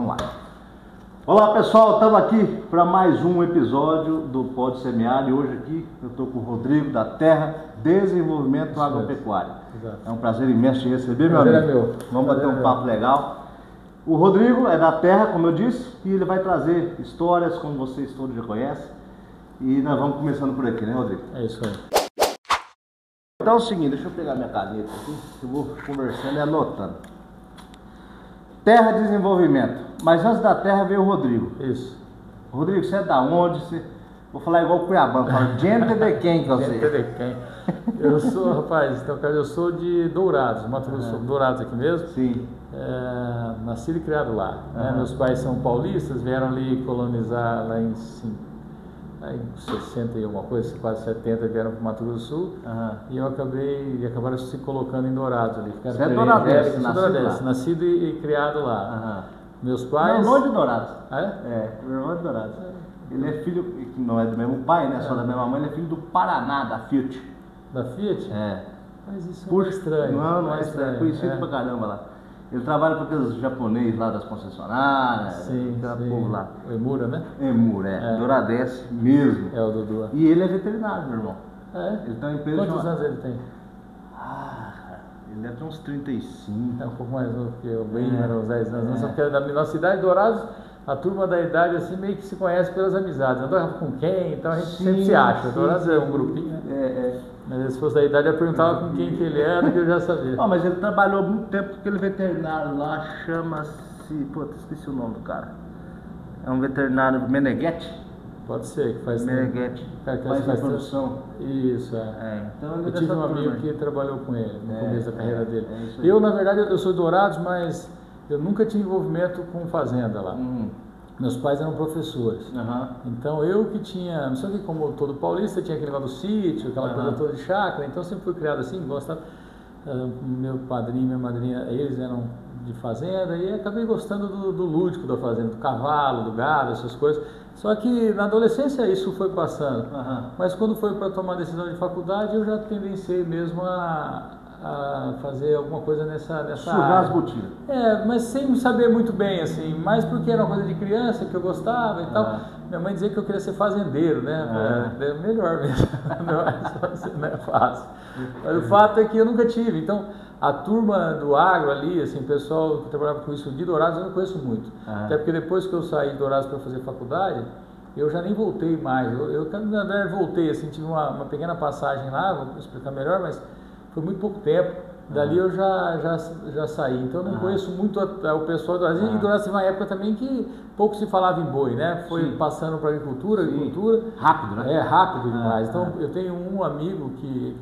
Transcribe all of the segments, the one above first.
vamos lá. Olá pessoal, estamos aqui para mais um episódio do Pode Semear e hoje aqui eu estou com o Rodrigo da Terra Desenvolvimento Agropecuário. É um prazer imenso te receber, meu amigo. Meu. Vamos bater um papo legal. O Rodrigo é da Terra, como eu disse, e ele vai trazer histórias como vocês todos já conhecem. E nós vamos começando por aqui, né, Rodrigo? É isso aí. Então é o seguinte, deixa eu pegar minha caneta aqui, que eu vou conversando e anotando. Terra Desenvolvimento. Mas antes da Terra veio o Rodrigo. Isso. Rodrigo, você é da onde? Vou falar igual o Cuiabano, fala gente de quem que você? Gente de quem? Eu sou, rapaz, então, cara, eu sou de Dourados, Mato Grosso do Sul, Dourados aqui mesmo. Sim. Nascido e criado lá. Né? Meus pais são paulistas, vieram ali colonizar lá em 60 e alguma coisa, quase 70, vieram para o Mato Grosso do Sul. E acabaram se colocando em Dourados ali. Você é douradense, nascido e criado lá. Meus pais... Meu irmão é de Dourados. Ah, é? É, meu irmão é de Dourados. Ele é filho, que não é do mesmo pai, né? Só da mesma mãe, ele é filho do Paraná, da Fiat. Da Fiat? É. Mas isso é estranho. Não é estranho. Conhecido pra caramba lá. Ele trabalha com aqueles japoneses lá das concessionárias, aquele povo lá. O Emura, né? Emura, é. Douradense mesmo. É o Dudu. E ele é veterinário, meu irmão. É? Ele tem uma empresa. Quantos anos ele tem? Ele deve ter uns 35. É um pouco mais novo que eu, bem, era uns 10 anos. Só que da nossa idade, Dourados, a turma da idade assim meio que se conhece pelas amizades. Andava com quem? Então a gente sempre se acha. Dourados é um grupinho, né? Mas se fosse da idade, eu perguntava com quem que ele era, que eu já sabia. Mas ele trabalhou muito tempo com aquele veterinário lá, chama-se... Pô, esqueci o nome do cara. É um veterinário Meneghetti. Pode ser, que faz... Meneghetti, faz a produção. Isso, Então, eu tive um amigo que trabalhou com ele no começo da carreira dele. É Eu, na verdade, eu sou de Dourados, mas eu nunca tive envolvimento com fazenda lá. Meus pais eram professores. Então eu que tinha, não sei o que, como todo paulista, tinha aquele negócio do sítio, aquela coisa toda de chácara, então eu sempre fui criado assim, gostava. Meu padrinho e minha madrinha, eles eram de fazenda e acabei gostando do lúdico da fazenda, do cavalo, do gado, essas coisas. Só que na adolescência isso foi passando. Mas quando foi para tomar decisão de faculdade, eu já tendenciei mesmo a fazer alguma coisa nessa Sujar área. as botinas. Mas sem saber muito bem, assim, mais porque era uma coisa de criança que eu gostava e tal. Minha mãe dizia que eu queria ser fazendeiro, né? É melhor mesmo, não é fácil. Mas o fato é que eu nunca tive. Então, a turma do agro ali, assim, o pessoal que trabalhava com isso de Dourados, eu não conheço muito. Até porque depois que eu saí de Dourados para fazer faculdade, eu já nem voltei mais. Eu na verdade, voltei, assim, tive uma pequena passagem lá, vou explicar melhor, mas foi muito pouco tempo. Dali eu já saí. Então eu não conheço muito o pessoal do Brasil. E Dourados teve uma época também que pouco se falava em boi, né? Foi passando para agricultura. Rápido, né? Rápido demais. Então eu tenho um amigo que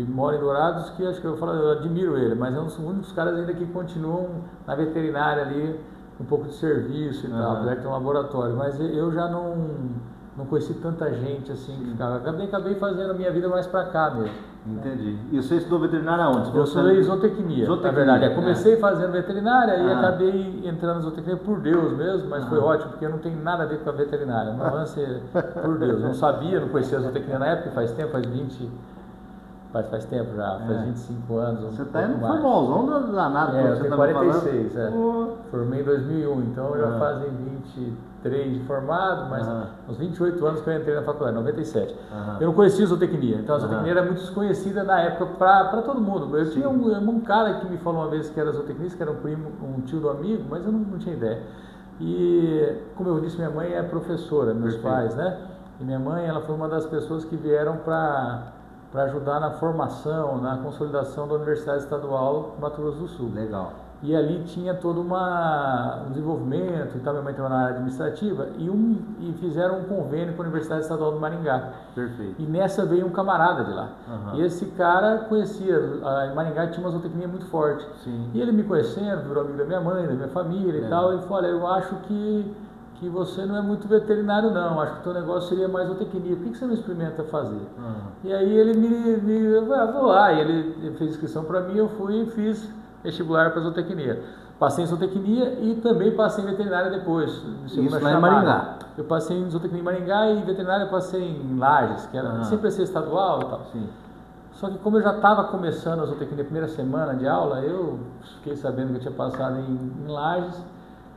mora em Dourados que acho que eu admiro ele, mas é um dos únicos caras ainda que continuam na veterinária ali, um pouco de serviço e tal, apesar de ter um laboratório. Mas eu já não conheci tanta gente assim que ficava. Acabei fazendo a minha vida mais para cá mesmo. Entendi. E você estudou veterinária aonde? Eu sou zootecnia, na verdade. Comecei fazendo veterinária e acabei entrando na zootecnia por Deus mesmo, mas foi ótimo, porque não tem nada a ver com a veterinária. Meu lance é por Deus. Eu não sabia, não conhecia a zootecnia na época, faz tempo, faz tempo já, faz 25 anos. Você está indo famosão danado. Eu tenho 46, Formei em 2001, então já fazem 23 de formado, mas uns 28 anos que eu entrei na faculdade, 97. Eu não conhecia a zootecnia, então a zootecnia era muito desconhecida na época para todo mundo. Eu tinha um cara que me falou uma vez que era zootecnista, que era um tio do amigo, mas eu não tinha ideia. E, como eu disse, minha mãe é professora, meus pais, né? E minha mãe, ela foi uma das pessoas que vieram para ajudar na formação, na consolidação da Universidade Estadual do Mato Grosso do Sul. Legal. E ali tinha todo um desenvolvimento, então minha mãe estava na área administrativa, e fizeram um convênio com a Universidade Estadual do Maringá. Perfeito. E nessa veio um camarada de lá. E esse cara conhecia, em Maringá tinha uma zootecnia muito forte. E ele me conhecendo, virou amigo da minha mãe, da minha família e tal, e falou, olha, eu acho que você não é muito veterinário não, acho que o teu negócio seria mais zootecnia, por que você não experimenta fazer? E aí ele vou lá, e ele fez inscrição para mim, eu fui e fiz vestibular para zootecnia. Passei em zootecnia e também passei em veterinária depois. Isso lá em Maringá? Eu passei em zootecnia em Maringá e veterinária eu passei em Lages, que era sempre ser estadual e tal. Só que como eu já estava começando a zootecnia, primeira semana de aula, eu fiquei sabendo que eu tinha passado em Lages.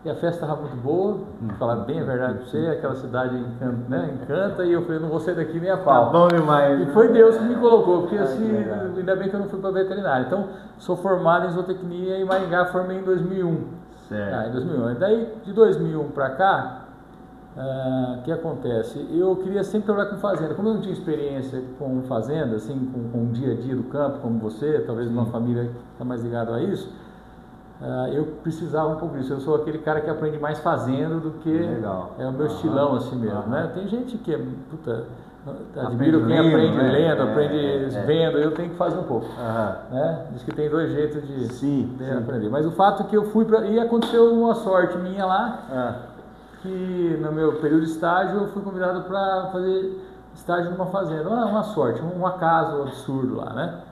e a festa estava muito boa, falar bem a verdade para você, aquela cidade encanta, né, encanta, e eu falei, não vou sair daqui nem a pau. Tá bom demais. E foi Deus que me colocou, porque assim, ainda bem que eu não fui para veterinária. Então, sou formado em zootecnia em Maringá, formei em 2001. Certo. Em 2001. E daí, de 2001 para cá, o que acontece? Eu queria sempre trabalhar com fazenda. Como eu não tinha experiência com fazenda, assim, com o dia a dia do campo, como você, talvez uma família que está mais ligada a isso, eu precisava um pouco disso. Eu sou aquele cara que aprende mais fazendo do que é o meu estilão assim mesmo, né? Tem gente que admiro quem aprende lendo, aprende vendo. Eu tenho que fazer um pouco, né? Diz que tem dois jeitos de aprender. Mas o fato é que eu fui e aconteceu uma sorte minha lá, que no meu período de estágio eu fui convidado para fazer estágio numa fazenda. Uma sorte, um acaso absurdo lá, né?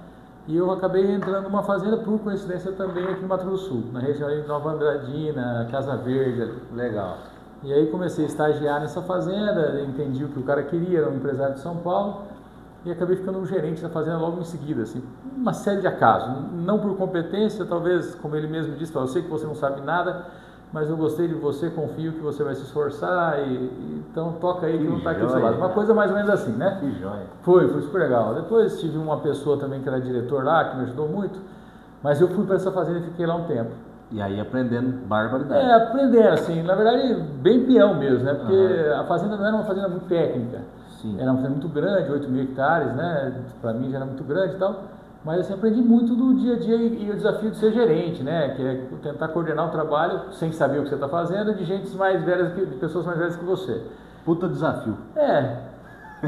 E eu acabei entrando numa fazenda, por coincidência também, aqui no Mato Grosso do Sul, na região de Nova Andradina, Casa Verde. Ali. Legal. E aí comecei a estagiar nessa fazenda, entendi o que o cara queria, era um empresário de São Paulo, e acabei ficando um gerente da fazenda logo em seguida, assim, uma série de acasos, não por competência, talvez, como ele mesmo disse, eu sei que você não sabe nada, mas eu gostei de você, confio que você vai se esforçar, então toca aí que não está aqui do seu lado. Uma coisa mais ou menos assim, né? Que joia. Foi super legal. Depois tive uma pessoa também que era diretor lá, que me ajudou muito, mas eu fui para essa fazenda e fiquei lá um tempo. E aí aprendendo barbaridade. Aprendendo, assim, na verdade, bem peão mesmo, né? Porque a fazenda não era uma fazenda muito técnica. Sim. Era uma fazenda muito grande, 8.000 hectares, né? Para mim já era muito grande e tal. Mas assim, aprendi muito do dia a dia e o desafio de ser gerente, né? Que é tentar coordenar o trabalho sem saber o que você está fazendo de gente mais velhas, de pessoas mais velhas que você. Puta desafio.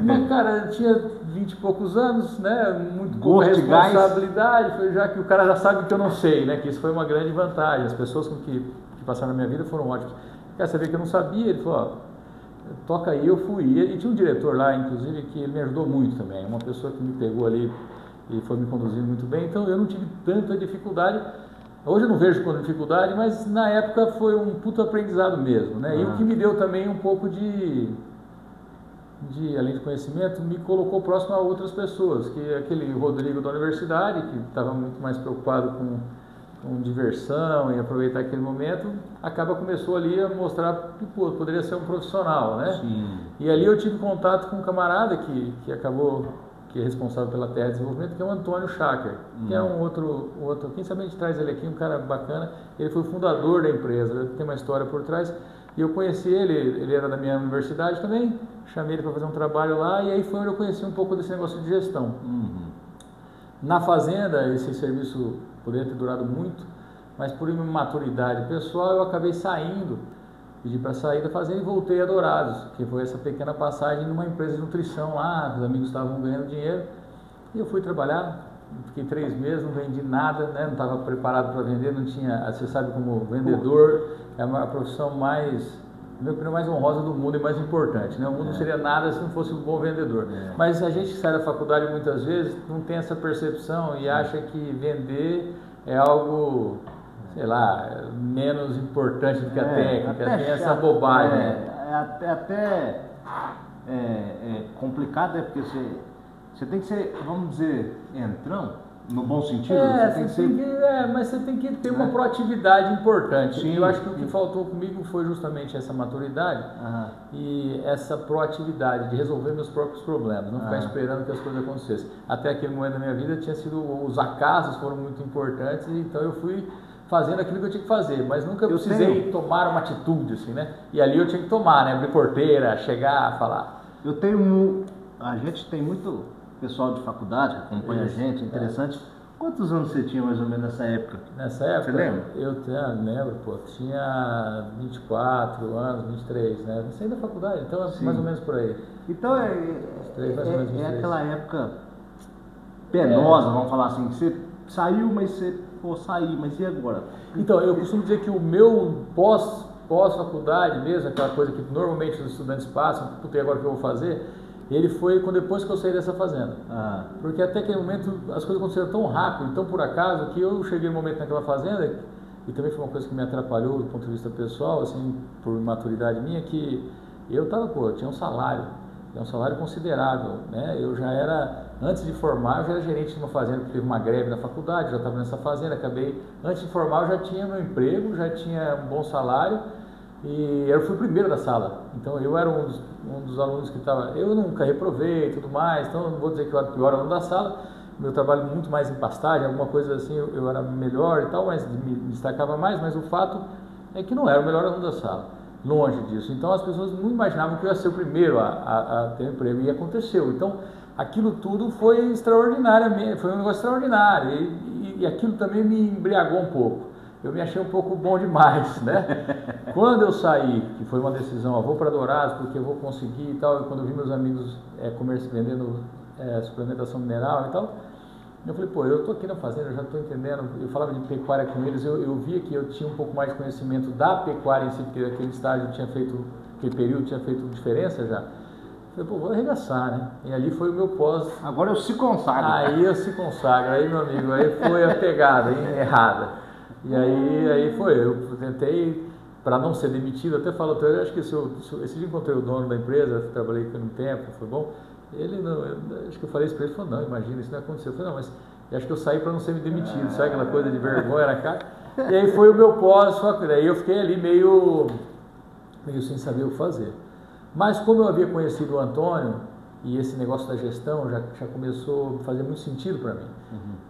Mas, cara, eu tinha 20 e poucos anos, né? Muito pouca responsabilidade, já que o cara já sabe que eu não sei, né? Que isso foi uma grande vantagem. As pessoas que passaram na minha vida foram ótimas. Quer saber que eu não sabia? Ele falou, toca aí, eu fui. E tinha um diretor lá, inclusive, que me ajudou muito também. Uma pessoa que me pegou ali e foi me conduzindo muito bem, então eu não tive tanta dificuldade. Hoje eu não vejo como dificuldade, mas na época foi um puto aprendizado mesmo, né? E o que me deu também um pouco além de conhecimento, me colocou próximo a outras pessoas, que aquele Rodrigo da universidade, que estava muito mais preocupado com diversão e aproveitar aquele momento, começou ali a mostrar que poderia ser um profissional, né? Sim. E ali eu tive contato com um camarada que é responsável pela Terra de Desenvolvimento, que é o Antônio Schacker, que é um outro, quem sabe a gente traz ele aqui, um cara bacana. Ele foi o fundador da empresa, tem uma história por trás, e eu conheci ele era da minha universidade também, chamei ele para fazer um trabalho lá, e aí foi onde eu conheci um pouco desse negócio de gestão. Na fazenda, esse serviço poderia ter durado muito, mas por imaturidade pessoal, eu acabei saindo, pedi para sair da fazenda e voltei a Dourados, que foi essa pequena passagem numa empresa de nutrição lá, os amigos estavam ganhando dinheiro, e eu fui trabalhar, fiquei 3 meses, não vendi nada, né? Não estava preparado para vender, não tinha, você sabe como vendedor é uma profissão mais honrosa do mundo e mais importante, né? O mundo não seria nada se não fosse um bom vendedor, mas a gente que sai da faculdade muitas vezes não tem essa percepção e acha que vender é algo, sei lá, menos importante do que a técnica, tem essa bobagem. Até complicado, porque você tem que ser, vamos dizer, entrão, no bom sentido. Mas você tem que ter uma proatividade importante. Sim, eu acho que o que faltou comigo foi justamente essa maturidade e essa proatividade de resolver meus próprios problemas, não ficar esperando que as coisas acontecessem. Até aquele momento da minha vida os acasos foram muito importantes, então eu fui fazendo aquilo que eu tinha que fazer, mas nunca precisei tomar uma atitude, assim, né? E ali eu tinha que tomar, né? Abrir porteira, chegar, falar. A gente tem muito pessoal de faculdade que acompanha a gente, interessante. Quantos anos você tinha mais ou menos nessa época? Nessa época? Você lembra? Eu lembro, tinha 24 anos, 23, né? Não sei da faculdade, então é mais ou menos por aí. Então é aquela época penosa, vamos falar assim, que você saiu, mas você sair, mas e agora? Então, eu costumo dizer que o meu pós-faculdade mesmo, aquela coisa que normalmente os estudantes passam, e agora o que eu vou fazer, ele foi depois que eu saí dessa fazenda. Porque até aquele momento as coisas aconteceram tão rápido, tão por acaso, que eu cheguei um momento naquela fazenda, e também foi uma coisa que me atrapalhou do ponto de vista pessoal, assim, por maturidade minha, que eu tinha um salário considerável, né? Eu já era, antes de formar, eu já era gerente de uma fazenda, porque teve uma greve na faculdade, já estava nessa fazenda, antes de formar eu já tinha meu emprego, já tinha um bom salário, E eu fui o primeiro da sala, então eu era um dos alunos que estava, eu nunca reprovei e tudo mais, então não vou dizer que eu era o pior aluno da sala, meu trabalho muito mais em pastagem, alguma coisa assim, eu era melhor e tal, mas me destacava mais, mas o fato é que não era o melhor aluno da sala, longe disso. Então as pessoas não imaginavam que eu ia ser o primeiro a ter um emprego, e aconteceu. Então aquilo tudo foi extraordinário, foi um negócio extraordinário, e aquilo também me embriagou um pouco. Eu me achei um pouco bom demais, né? Quando eu saí, que foi uma decisão, vou para Dourados porque eu vou conseguir e tal, e quando eu vi meus amigos vendendo suplementação mineral e tal, eu falei, pô, eu tô aqui na fazenda, eu já estou entendendo, eu falava de pecuária com eles, eu via que eu tinha um pouco mais de conhecimento da pecuária em si, porque aquele estágio tinha feito, aquele período tinha feito diferença já. Eu falei, pô, vou arregaçar, né? E ali foi o meu pós. Agora eu se consagro. Aí eu se consagro, aí meu amigo, aí foi a pegada errada. E aí foi, eu tentei, para não ser demitido, até falo, eu acho que esse dia encontrei o dono da empresa, trabalhei com ele um tempo, foi bom, ele não, acho que eu falei isso para ele, ele falou, não, imagina, isso não aconteceu, eu falei, não, mas acho que eu saí para não ser demitido, sabe aquela coisa de vergonha na cara, e aí foi o meu pós, aí eu fiquei ali meio sem saber o que fazer, mas como eu havia conhecido o Antônio, e esse negócio da gestão já começou a fazer muito sentido para mim.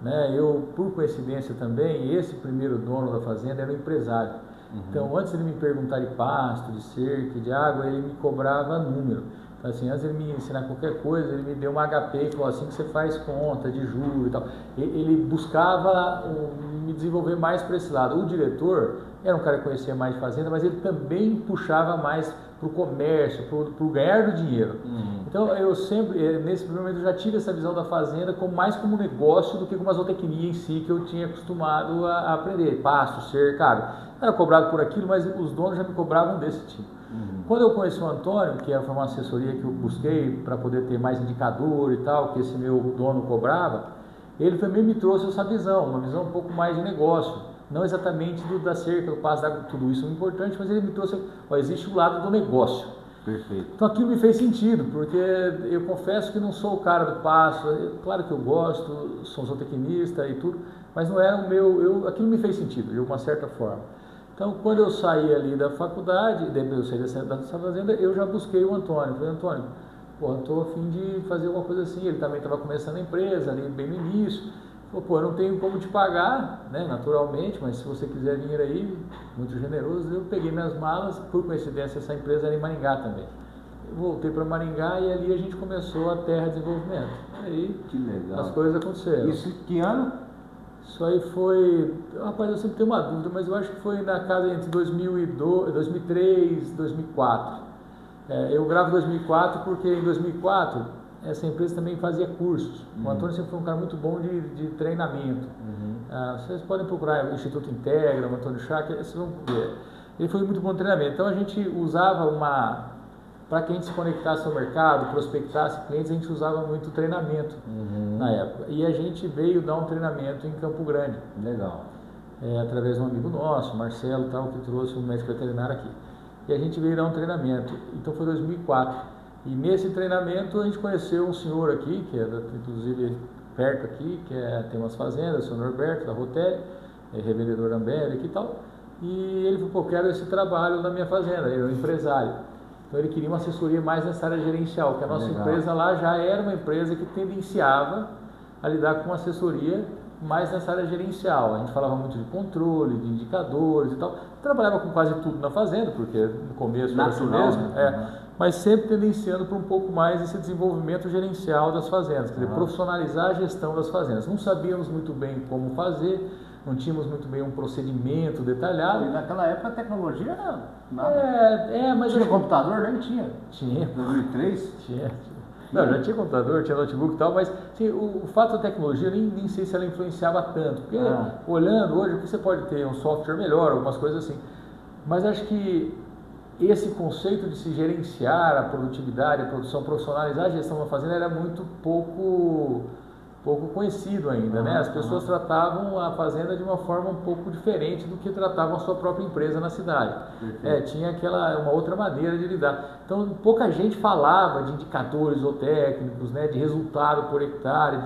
Né? Eu, por coincidência também, esse primeiro dono da fazenda era um empresário. Então, antes de ele me perguntar de pasto, de cerca, de água, ele me cobrava número. Então, assim, antes de ele me ensinar qualquer coisa, ele me deu uma HP e falou assim que você faz conta de juros e tal. Ele buscava me desenvolver mais para esse lado. O diretor era um cara que conhecia mais de fazenda, mas ele também puxava mais para o comércio, para o ganhar do dinheiro. Então eu sempre, nesse primeiro momento, eu já tive essa visão da fazenda mais como negócio do que como a zootecnia em si, que eu tinha acostumado a aprender. Pasto, cerca, era cobrado por aquilo, mas os donos já me cobravam desse tipo. Quando eu conheci o Antônio, que foi uma assessoria que eu busquei para poder ter mais indicador e tal, que esse meu dono cobrava, ele também me trouxe essa visão, uma visão um pouco mais de negócio. Não exatamente da cerca, do pasto, tudo isso é importante, mas ele me trouxe, existe o lado do negócio. Perfeito. Então aquilo me fez sentido, porque eu confesso que não sou o cara do pasto, claro que eu gosto, sou zootecnista e tudo, mas não era o meu, aquilo me fez sentido, de uma certa forma. Então quando eu saí ali da faculdade, depois eu saí dessa fazenda, eu já busquei o Antônio. Falei, Antônio, estou a fim de fazer alguma coisa assim, ele também estava começando a empresa, ali bem no início. Falou, pô, eu não tenho como te pagar, né, naturalmente, mas se você quiser vir aí, muito generoso, eu peguei minhas malas, por coincidência essa empresa era em Maringá também. Eu voltei para Maringá e ali a gente começou a Terra Desenvolvimento. Aí que legal. As coisas aconteceram. Isso que ano? Isso aí foi, rapaz, eu sempre tenho uma dúvida, mas eu acho que foi na casa entre 2003 e 2004. Eu gravo 2004 porque em 2004... essa empresa também fazia cursos. O Antônio sempre foi um cara muito bom de treinamento. Vocês podem procurar o Instituto Integra, o Antônio Schack, vocês vão ver. Ele foi muito bom de treinamento. Então a gente usava para que a gente se conectasse ao mercado, prospectasse clientes, a gente usava muito treinamento na época. E a gente veio dar um treinamento em Campo Grande. Legal. Através de um amigo nosso, Marcelo, tal, que trouxe um médico veterinário aqui. E a gente veio dar um treinamento. Então foi 2004. E nesse treinamento a gente conheceu um senhor aqui, que é inclusive perto aqui, que tem umas fazendas, o senhor Norberto, da Rotelli, revendedor da Ambev aqui e tal. E ele falou, pô, quero esse trabalho na minha fazenda, ele é um empresário. Então ele queria uma assessoria mais nessa área gerencial, que a nossa empresa lá já era uma empresa que tendenciava a lidar com assessoria mais nessa área gerencial. A gente falava muito de controle, de indicadores e tal. Trabalhava com quase tudo na fazenda, porque no começo era assim mesmo. Mas sempre tendenciando para um pouco mais esse desenvolvimento gerencial das fazendas, quer dizer, profissionalizar a gestão das fazendas. Não sabíamos muito bem como fazer, não tínhamos muito bem um procedimento detalhado. E naquela época a tecnologia era nada. Mas tinha computador, né? Tinha. 2003? Tinha. Não, já tinha computador, tinha notebook e tal, mas assim, o fato da tecnologia, nem sei se ela influenciava tanto, porque olhando hoje, você pode ter um software melhor, algumas coisas assim, mas acho que esse conceito de se gerenciar a produtividade, a produção, profissionalizar a gestão da fazenda era muito pouco pouco conhecido ainda, né? As pessoas tratavam a fazenda de uma forma um pouco diferente do que tratavam a sua própria empresa na cidade. Tinha uma outra maneira de lidar. Então, pouca gente falava de indicadores ou técnicos, né? De resultado por hectare,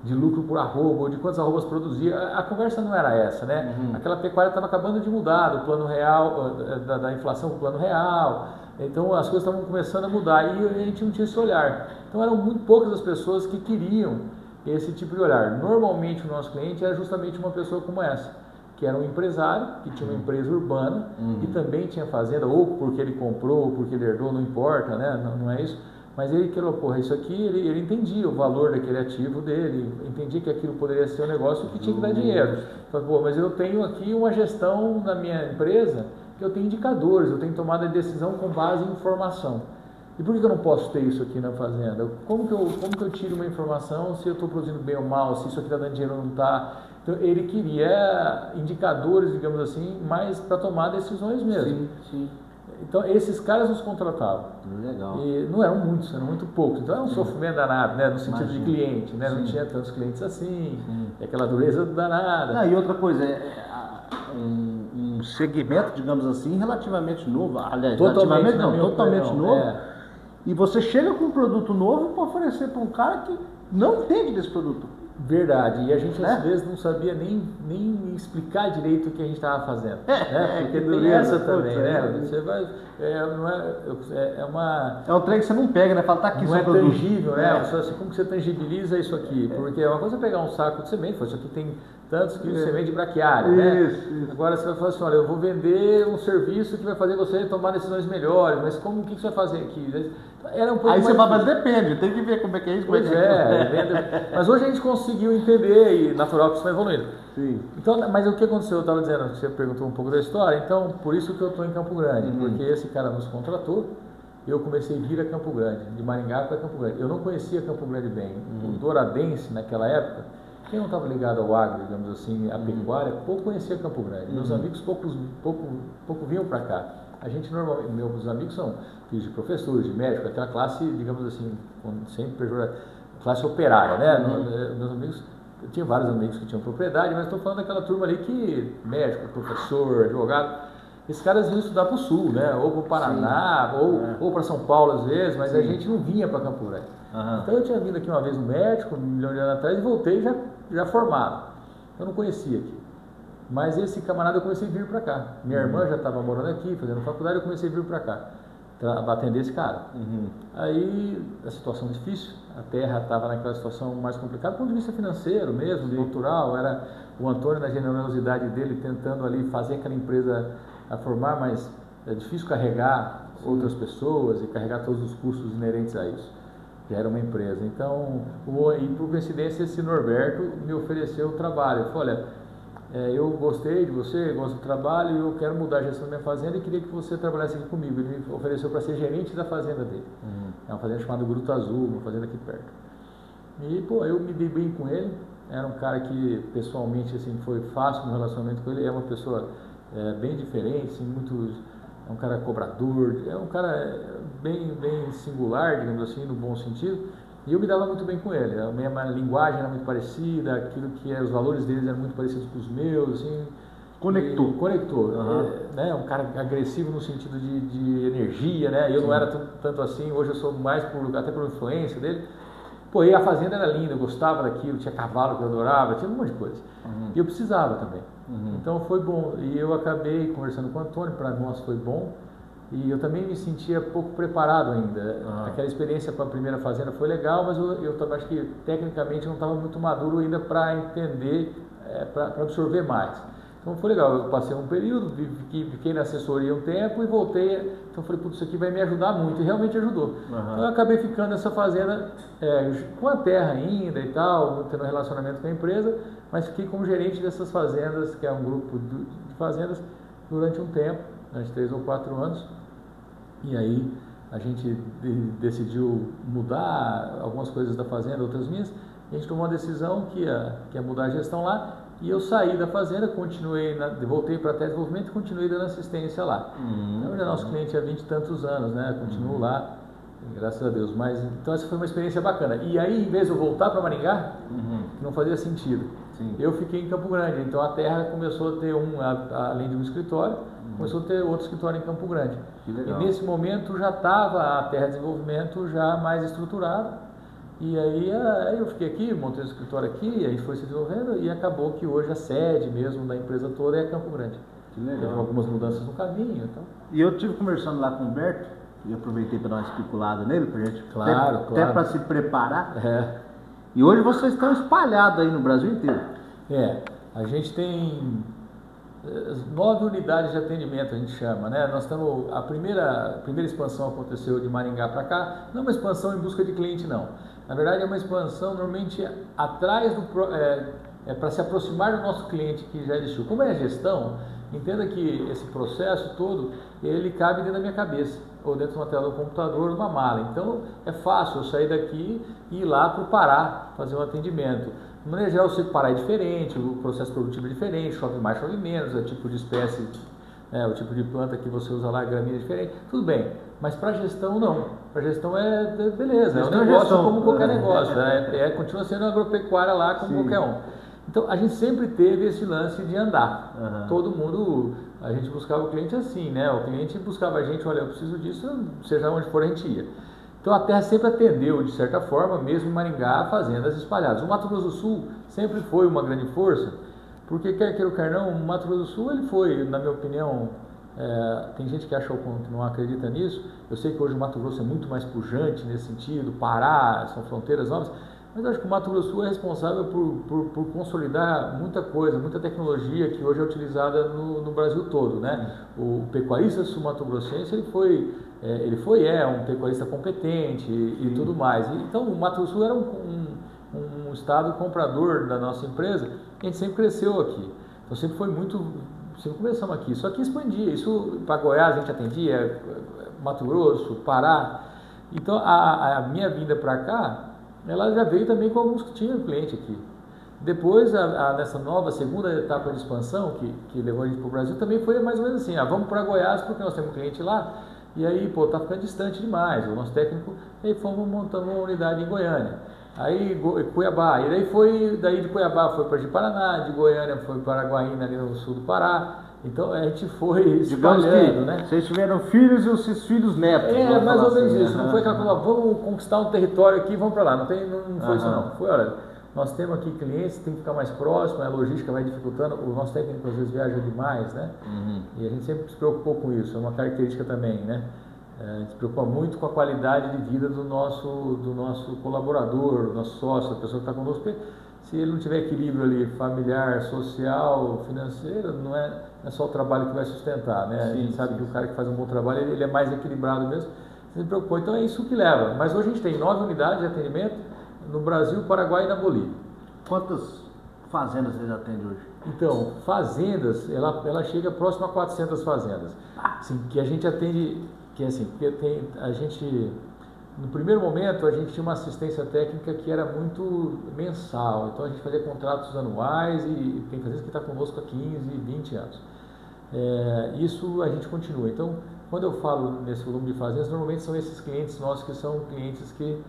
de lucro por arroba, ou de quantas arrobas produzia. A conversa não era essa, né? Aquela pecuária estava acabando de mudar do plano real, da inflação para o plano real. Então, as coisas estavam começando a mudar e a gente não tinha esse olhar. Então, eram muito poucas as pessoas que queriam esse tipo de olhar. Normalmente o nosso cliente era justamente uma pessoa como essa, que era um empresário, que tinha uma empresa urbana e também tinha fazenda, ou porque ele comprou, ou porque ele herdou, não importa, né? Não é isso. Mas ele falou, porra, isso aqui, ele entendia o valor daquele ativo dele, entendia que aquilo poderia ser um negócio que tinha que dar dinheiro. Falei, pô, mas eu tenho aqui uma gestão na minha empresa que eu tenho indicadores, eu tenho tomada de decisão com base em informação. E por que eu não posso ter isso aqui na fazenda? Como que eu tiro uma informação se eu estou produzindo bem ou mal, se isso aqui está dando dinheiro ou não está? Então, ele queria indicadores, digamos assim, mais para tomar decisões mesmo. Sim, sim. Então, esses caras nos contratavam. Legal. E não eram muitos, eram muito poucos. Então, era um sofrimento danado, né? No sentido de cliente, né? Não tinha tantos clientes assim, aquela dureza danada. E outra coisa, um segmento, digamos assim, relativamente novo. Aliás, totalmente novo. E você chega com um produto novo para oferecer para um cara que não entende desse produto. Verdade, e a gente às vezes não sabia nem explicar direito o que a gente estava fazendo, né? Porque tem essa também, né? Você vai, é um trem que você não pega, né? Fala, tá aqui, não é tangível, né? Assim, como que você tangibiliza isso aqui? Porque é uma coisa pegar um saco de semente, isso aqui tem tantos quilos de semente braquiária, né? Agora você vai falar assim, olha, eu vou vender um serviço que vai fazer você tomar decisões melhores, mas o que você vai fazer aqui? Era um pouco aí você fala, mas depende, tem que ver como é que é isso. Pois mas hoje a gente conseguiu entender e natural que isso vai evoluindo. Sim. Então, mas o que aconteceu? Eu estava dizendo, você perguntou um pouco da história, então por isso que eu estou em Campo Grande, porque esse cara nos contratou, eu comecei a vir a Campo Grande, de Maringá para Campo Grande. Eu não conhecia Campo Grande bem. O Douradense, naquela época, quem não estava ligado ao agro, digamos assim, à pecuária, pouco conhecia Campo Grande. Meus amigos pouco vinham para cá. A gente normalmente, meus amigos são filhos de professores, de médicos, aquela classe, digamos assim, sempre pejorativo, classe operária, né? Meus amigos, eu tinha vários amigos que tinham propriedade, mas estou falando daquela turma ali que médico, professor, advogado, esses caras iam estudar para o sul, né? Ou para o Paraná, ou para São Paulo às vezes, mas a gente não vinha para Campo Grande. Então eu tinha vindo aqui uma vez no médico, 1 milhão de anos atrás, e voltei já formado. Eu não conhecia aqui. Mas esse camarada eu comecei a vir para cá. Minha irmã já estava morando aqui, fazendo faculdade, eu comecei a vir para cá, para atender esse cara. Aí, a situação difícil, a terra estava naquela situação mais complicada, do ponto de vista financeiro mesmo, cultural, era o Antônio, na generosidade dele, tentando ali fazer aquela empresa a formar, mas é difícil carregar outras pessoas e carregar todos os custos inerentes a isso. Já era uma empresa. Então, e por coincidência, esse Norberto me ofereceu o trabalho. Ele falou, olha, eu gostei de você, gosto do trabalho, eu quero mudar a gestão da minha fazenda e queria que você trabalhasse aqui comigo. Ele me ofereceu para ser gerente da fazenda dele. É uma fazenda chamada Gruta Azul, uma fazenda aqui perto. E, pô, eu me dei bem com ele. Era um cara que, pessoalmente, assim, foi fácil no relacionamento com ele. É uma pessoa bem diferente, assim, é um cara cobrador, é um cara bem singular, digamos assim, no bom sentido. E eu me dava muito bem com ele, a minha linguagem era muito parecida, aquilo que os valores deles eram muito parecidos com os meus, assim. Conectou. Né? Um cara agressivo no sentido de energia, né? Eu não era tanto assim, hoje eu sou mais até por influência dele. Pô, e a fazenda era linda, eu gostava daquilo, tinha cavalo que eu adorava, tinha um monte de coisa. E eu precisava também. Então foi bom. E eu acabei conversando com o Antônio, para nós foi bom. E eu também me sentia pouco preparado ainda. Aquela experiência com a primeira fazenda foi legal, mas eu acho que tecnicamente não estava muito maduro ainda para entender, para absorver mais. Então foi legal, eu passei um período, fiquei na assessoria um tempo e voltei. Então falei, putz, isso aqui vai me ajudar muito, e realmente ajudou. Então eu acabei ficando nessa fazenda com a terra ainda e tal, tendo um relacionamento com a empresa, mas fiquei como gerente dessas fazendas, que é um grupo de fazendas, durante um tempo, durante 3 ou 4 anos. E aí a gente decidiu mudar algumas coisas da fazenda, outras minhas, e a gente tomou uma decisão que ia mudar a gestão lá. E eu saí da fazenda, voltei para a tese de desenvolvimento e continuei dando assistência lá. Então, já é nosso cliente há 20 e tantos anos, né? Continuo lá Graças a Deus. Mas, então essa foi uma experiência bacana. E aí, em vez de eu voltar para Maringá, não fazia sentido. Sim. Eu fiquei em Campo Grande. Então a terra começou a ter além de um escritório, começou a ter outro escritório em Campo Grande. Que legal. E nesse momento já estava a Terra de Desenvolvimento já mais estruturada. E aí eu fiquei aqui, montei o escritório aqui, aí foi se desenvolvendo e acabou que hoje a sede mesmo da empresa toda é Campo Grande. Que legal. Teve algumas mudanças no caminho e tal. E eu estive conversando lá com o Humberto, e aproveitei para dar uma especulada nele, pra gente até para se preparar. E hoje vocês estão espalhados aí no Brasil inteiro. A gente tem 9 unidades de atendimento, a gente chama, né? Nós estamos, a primeira expansão aconteceu de Maringá para cá, não é uma expansão em busca de cliente não. Na verdade é uma expansão normalmente atrás para se aproximar do nosso cliente que já existiu. Como é gestão, entenda que esse processo todo, ele cabe dentro da minha cabeça, ou dentro de uma tela do computador, numa mala. Então, é fácil eu sair daqui e ir lá para o Pará, fazer um atendimento. De maneira geral, o Pará é diferente, o processo produtivo é diferente, chove mais, chove menos, o tipo de espécie, o tipo de planta que você usa lá, a gramínea é diferente, tudo bem. Mas para gestão, não. Para gestão beleza, é um negócio como qualquer negócio, continua sendo agropecuária lá como qualquer um. Então, a gente sempre teve esse lance de andar. Todo mundo, a gente buscava o cliente assim, né? O cliente buscava a gente, olha, eu preciso disso, seja onde for a gente ia. Então, a terra sempre atendeu, de certa forma, mesmo em Maringá, fazendas espalhadas. O Mato Grosso do Sul sempre foi uma grande força, porque quer queira ou quer não, o Mato Grosso do Sul, ele foi, na minha opinião, tem gente que acha que não acredita nisso. Eu sei que hoje o Mato Grosso é muito mais pujante nesse sentido, Pará, são fronteiras novas, mas eu acho que o Mato Grosso do Sul é responsável por consolidar muita coisa, muita tecnologia que hoje é utilizada no Brasil todo, né? O pecuarista sul-mato-grossense, ele é um pecuarista competente e tudo mais. Então, o Mato Grosso do Sul era um estado comprador da nossa empresa, e a gente sempre cresceu aqui. Então, sempre começamos aqui, só que expandia. Isso para Goiás a gente atendia, Mato Grosso, Pará. Então, a minha vinda para cá, ela já veio também com alguns que tinham cliente aqui. Depois, nessa nova segunda etapa de expansão que levou a gente para o Brasil, também foi mais ou menos assim, vamos para Goiás porque nós temos um cliente lá, e aí, tá ficando distante demais, o nosso técnico, aí fomos montando uma unidade em Goiânia. Aí, Cuiabá, e daí de Cuiabá foi para Ji-Paraná, de Goiânia foi para Araguaína, ali no sul do Pará. Então a gente foi espalhando, né? Vocês tiveram filhos e os seus filhos netos. Mais ou menos isso. Não foi aquela coisa, vamos conquistar um território aqui, vamos para lá. Não foi isso não. Foi, olha, nós temos aqui clientes, tem que ficar mais próximo, a logística vai dificultando. O nosso técnico às vezes viaja demais, né? E a gente sempre se preocupou com isso, é uma característica também, né? A gente se preocupa muito com a qualidade de vida do nosso colaborador, do nosso sócio, da pessoa que está conosco. Se ele não tiver equilíbrio ali familiar, social, financeiro, não é só o trabalho que vai sustentar, né? A gente sabe que o cara que faz um bom trabalho, ele é mais equilibrado mesmo. Você se preocupou. Então é isso que leva. Mas hoje a gente tem 9 unidades de atendimento no Brasil, Paraguai e na Bolívia. Quantas fazendas vocês atendem hoje? Então, fazendas, ela chega próximo a 400 fazendas. Assim, que a gente atende, que assim, porque a gente... No primeiro momento, a gente tinha uma assistência técnica que era muito mensal, então a gente fazia contratos anuais e tem fazendas que está conosco há 15, 20 anos. Isso a gente continua. Então, quando eu falo nesse volume de fazendas, normalmente são esses clientes nossos que são clientes que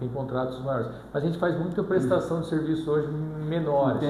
têm contratos maiores. Mas a gente faz muita prestação de serviço hoje menores.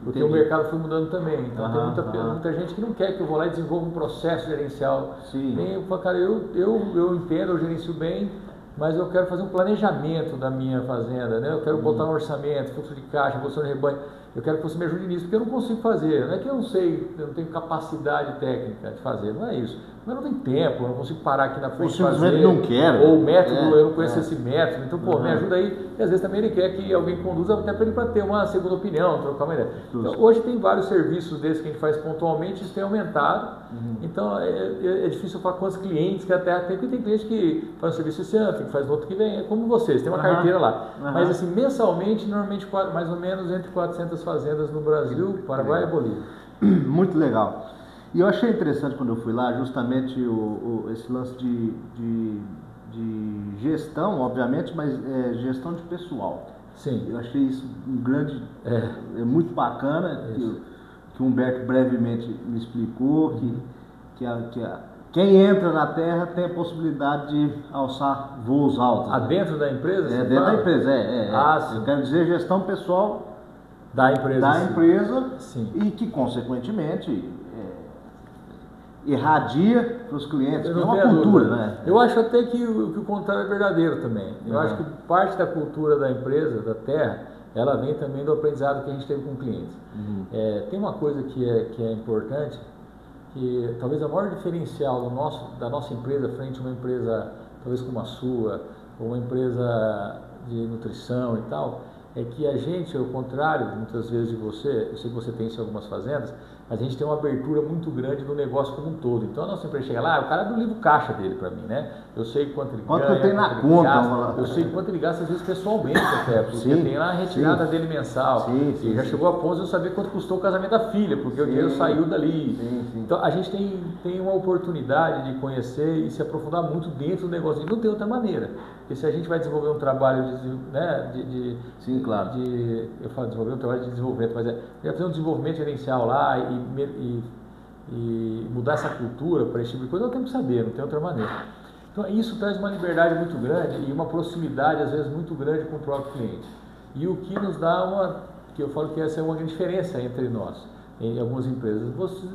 Porque o mercado foi mudando também. Então tem muita gente que não quer que eu vou lá e desenvolva um processo gerencial. Eu falo, cara, eu entendo, eu gerencio bem, mas eu quero fazer um planejamento da minha fazenda, né? Eu quero botar um orçamento, fluxo de caixa, posição de rebanho. Eu quero que você me ajude nisso, porque eu não consigo fazer. Não é que eu não sei, eu não tenho capacidade técnica de fazer, não é isso. Mas eu não tenho tempo, eu não consigo parar aqui na frente e fazer. Não quero. Ou o método, eu não conheço esse método, então, me ajuda aí. E às vezes também ele quer que alguém conduza até para ter uma segunda opinião, trocar uma ideia. Então, hoje tem vários serviços desses que a gente faz pontualmente, isso tem aumentado. Então, é difícil eu falar quantos clientes que a Terra tem, porque tem clientes que fazem um serviço esse ano, tem que fazer outro que vem, é como vocês, tem uma carteira lá. Mas assim, mensalmente, normalmente mais ou menos entre 400 fazendas no Brasil, Paraguai e Bolívia. Muito legal. E eu achei interessante quando eu fui lá, justamente esse lance de gestão, obviamente, mas gestão de pessoal. Sim. Eu achei isso um grande, muito bacana, que o Humberto brevemente me explicou, que quem entra na terra tem a possibilidade de alçar voos altos. Dentro da empresa? É, dentro da empresa, sim. Eu quero dizer gestão pessoal da empresa, sim. E que, consequentemente, irradia para os clientes. É uma cultura, né? Eu acho até que o contrário é verdadeiro também. Eu acho que parte da cultura da empresa, da terra, ela vem também do aprendizado que a gente teve com o cliente. Tem uma coisa que é importante, que talvez a maior diferencial da nossa empresa frente a uma empresa talvez como a sua, ou uma empresa de nutrição e tal, é que a gente, ao contrário muitas vezes de você, eu sei que você tem isso em algumas fazendas, a gente tem uma abertura muito grande no negócio como um todo. Então a nossa empresa chega lá, o cara do livro caixa dele para mim, né? Eu sei quanto ele ganha, eu tenho na conta, gasta, eu sei quanto ele gasta às vezes pessoalmente até, porque tem lá a retirada dele mensal. Já chegou a ponto de eu saber quanto custou o casamento da filha, porque o dinheiro saiu dali. Então a gente tem uma oportunidade de conhecer e se aprofundar muito dentro do negócio. E não tem outra maneira. Porque se a gente vai desenvolver um trabalho eu falo desenvolver um trabalho de desenvolvimento, mas vai fazer um desenvolvimento gerencial lá e mudar essa cultura para esse tipo de coisa, eu tenho que saber, não tem outra maneira. Então isso traz uma liberdade muito grande e uma proximidade às vezes muito grande com o próprio cliente. E o que nos dá que eu falo que essa é uma grande diferença entre nós, em algumas empresas.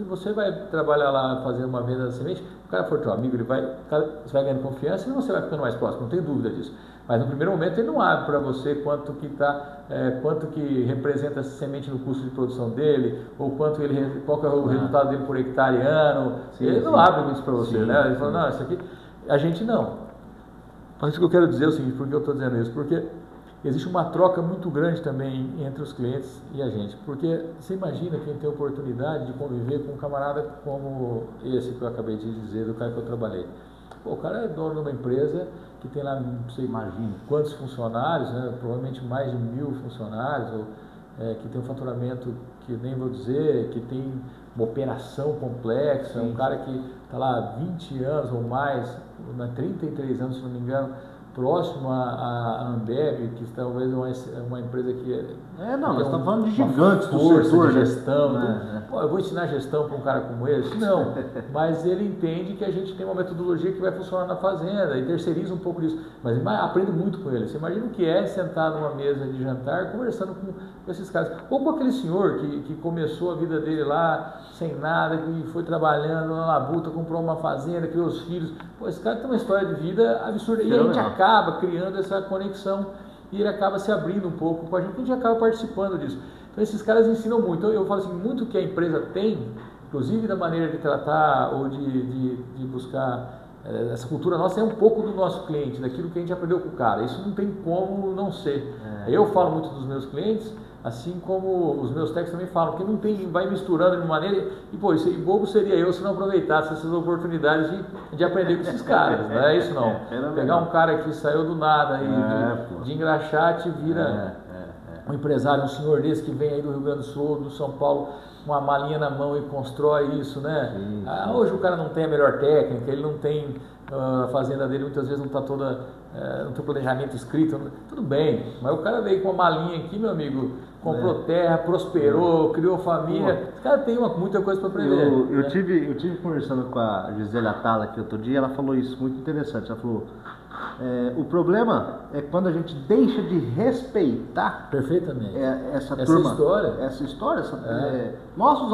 Você vai trabalhar lá fazendo uma venda da semente, o cara for teu amigo, você vai ganhando confiança e você vai ficando mais próximo, não tem dúvida disso. Mas no primeiro momento ele não abre para você quanto que representa essa semente no custo de produção dele, ou qual que é o resultado dele por hectare ano. Ele não abre isso para você, né? Ele fala, não, isso aqui, a gente não. Mas o que eu quero dizer é o seguinte, por que eu estou dizendo isso? Porque existe uma troca muito grande também entre os clientes e a gente, porque você imagina quem tem a oportunidade de conviver com um camarada como esse que eu acabei de dizer, do cara que eu trabalhei. Pô, o cara é dono de uma empresa que tem lá, você imagina quantos funcionários, né? Provavelmente mais de 1000 funcionários, que tem um faturamento que nem vou dizer, que tem uma operação complexa, um cara que está lá 20 anos ou mais, 33 anos se não me engano, próximo à Ambev, que talvez é uma empresa que nós estamos falando de gigantes do setor de gestão. Pô, eu vou ensinar gestão para um cara como esse? Não, mas ele entende que a gente tem uma metodologia que vai funcionar na fazenda e terceiriza um pouco disso, mas aprende muito com ele. Você imagina o que é sentar numa mesa de jantar conversando com esses caras, ou com aquele senhor que começou a vida dele lá sem nada, que foi trabalhando na labuta, comprou uma fazenda, criou os filhos. Pô, esse cara tem uma história de vida absurda e a gente acaba criando essa conexão e ele acaba se abrindo um pouco com a gente acaba participando disso. Então esses caras ensinam muito. Então eu falo assim, muito que a empresa tem, inclusive da maneira de tratar ou de buscar, essa cultura nossa é um pouco do nosso cliente, daquilo que a gente aprendeu com o cara. Isso não tem como não ser. Eu falo muito dos meus clientes, assim como os meus técnicos também falam, porque não tem, vai misturando de maneira, e pô, bobo seria eu se não aproveitasse essas oportunidades de aprender com esses caras, não é isso não. Pegar um cara que saiu do nada e de engraxate vira um empresário, um senhor desse que vem aí do Rio Grande do Sul, do São Paulo, com uma malinha na mão e constrói isso, né? Hoje o cara não tem a melhor técnica, ele não tem, a fazenda dele muitas vezes não está toda, não tem planejamento escrito, tudo bem, mas o cara veio com uma malinha aqui, meu amigo, comprou terra, prosperou, criou família, esse cara tem muita coisa para aprender. Eu tive conversando com a Gisele Atala aqui outro dia, ela falou isso muito interessante, ela falou, o problema é quando a gente deixa de respeitar perfeitamente essa história, nossos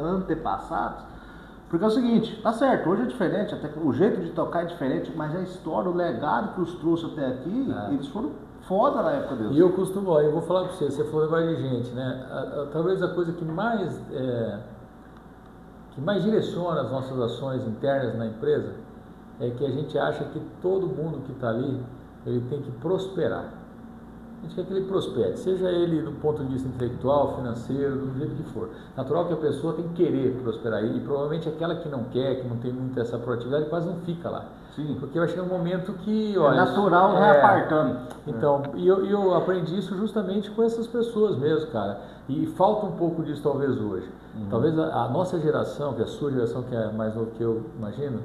antepassados, porque é o seguinte, tá certo, hoje é diferente, até o jeito de tocar é diferente, mas a história, o legado que os trouxe até aqui, eles foram foda na época deles. E eu vou falar para você falou negócio de gente, né? Talvez a coisa que mais direciona as nossas ações internas na empresa é que a gente acha que todo mundo que está ali, ele tem que prosperar. A gente quer que ele prospere, seja ele do ponto de vista intelectual, financeiro, do jeito que for. Natural que a pessoa tem que querer prosperar, e provavelmente aquela que não quer, que não tem muita essa proatividade, quase não fica lá. Sim. Porque vai chegar um momento que... natural, reapartando. Então, e eu aprendi isso justamente com essas pessoas mesmo, cara. E falta um pouco disso talvez hoje. Talvez a nossa geração, que é a sua geração, que é mais nova que eu imagino,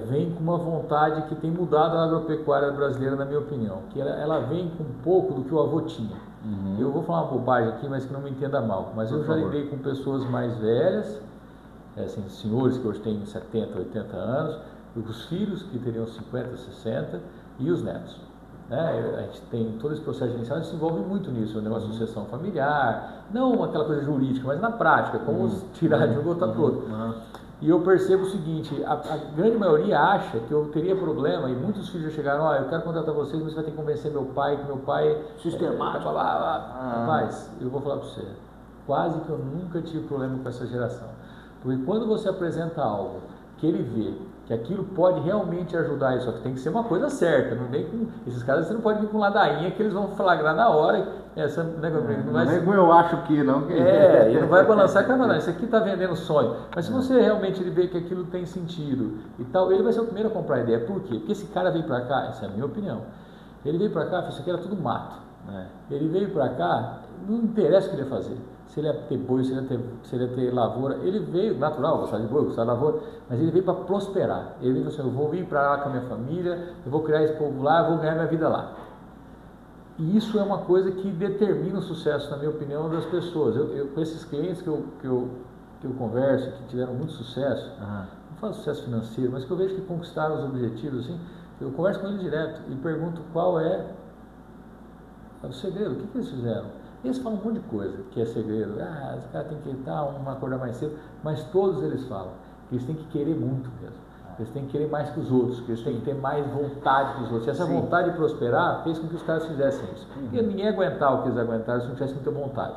vem com uma vontade que tem mudado a agropecuária brasileira, na minha opinião, que ela vem com um pouco do que o avô tinha. Eu vou falar uma bobagem aqui, mas que não me entenda mal, mas eu já lidei com pessoas mais velhas, assim, senhores que hoje têm 70, 80 anos, os filhos que teriam 50, 60 e os netos. Né? A gente tem todo esse processo inicial, a gente se envolve muito nisso, o negócio de sucessão familiar, não aquela coisa jurídica, mas na prática, como tirar de um e botar para o outro. E eu percebo o seguinte, a grande maioria acha que eu teria problema, e muitos filhos já chegaram, eu quero contratar vocês, mas você vai ter que convencer meu pai, que meu pai... Sistemático. Rapaz, eu vou falar para você, quase que eu nunca tive problema com essa geração. Porque quando você apresenta algo que ele vê, que aquilo pode realmente ajudar, só que tem que ser uma coisa certa, não vem com... Esses caras você não pode vir com ladainha que eles vão flagrar na hora, não vai ser... eu acho que não. E não vai balançar, cara, não, isso aqui está vendendo sonho. Mas se você realmente ele vê que aquilo tem sentido e tal, ele vai ser o primeiro a comprar a ideia. Por quê? Porque esse cara veio para cá, essa é a minha opinião, ele veio para cá, isso aqui era tudo mato. Ele veio para cá, não interessa o que ele ia fazer. Se ele ia ter boi, se ele ia ter lavoura, ele veio, natural, gostar de boi, gostar de lavoura, mas ele veio para prosperar. Ele veio assim, eu vou vir para lá com a minha família, eu vou criar esse povo lá, eu vou ganhar minha vida lá. E isso é uma coisa que determina o sucesso, na minha opinião, das pessoas. Eu com esses clientes que eu converso, que tiveram muito sucesso, não falo sucesso financeiro, mas que eu vejo que conquistaram os objetivos, assim, eu converso com eles direto e pergunto qual é o segredo, o que eles fizeram. Eles falam um monte de coisa que é segredo. Esse cara tem que acordar mais cedo, mas todos eles falam que eles têm que querer muito mesmo. Eles têm que querer mais que os outros, que eles têm que ter mais vontade que os outros. E essa vontade de prosperar fez com que os caras fizessem isso. Porque ninguém ia aguentar o que eles aguentaram se não tivesse muita vontade.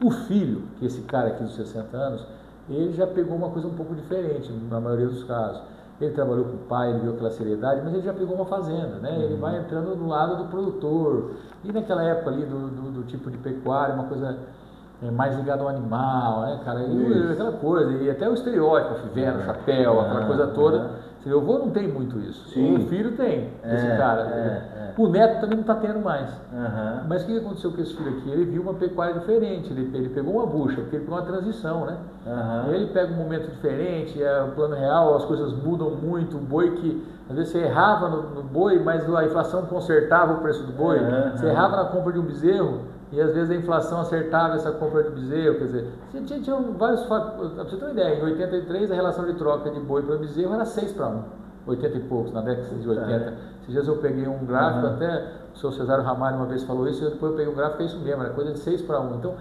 O filho, que esse cara aqui dos 60 anos, ele já pegou uma coisa um pouco diferente, na maioria dos casos. Ele trabalhou com o pai, ele viu aquela seriedade, mas ele já pegou uma fazenda, né? Ele vai entrando no lado do produtor. E naquela época ali do tipo de pecuária, uma coisa mais ligada ao animal, né, cara? E aquela coisa, e até o estereótipo, a fivela, o chapéu, aquela coisa toda. O avô não tem muito isso. O filho tem, esse cara. O neto também não está tendo mais. Mas o que aconteceu com esse filho aqui? Ele viu uma pecuária diferente, ele pegou uma bucha, porque ele pegou uma transição, né? Ele pega um momento diferente, o plano real, as coisas mudam muito, o boi que, às vezes você errava no boi, mas a inflação consertava o preço do boi, você errava na compra de um bezerro, e às vezes a inflação acertava essa compra de bezerro, quer dizer, tinha vários fatores. Pra você ter uma ideia, em 83 a relação de troca de boi para bezerro era 6:1, 80 e poucos, na década de 80. Esses dias eu peguei um gráfico, até o seu Cesário Ramalho uma vez falou isso, e depois eu peguei um gráfico, é isso mesmo, era coisa de 6:1. Então,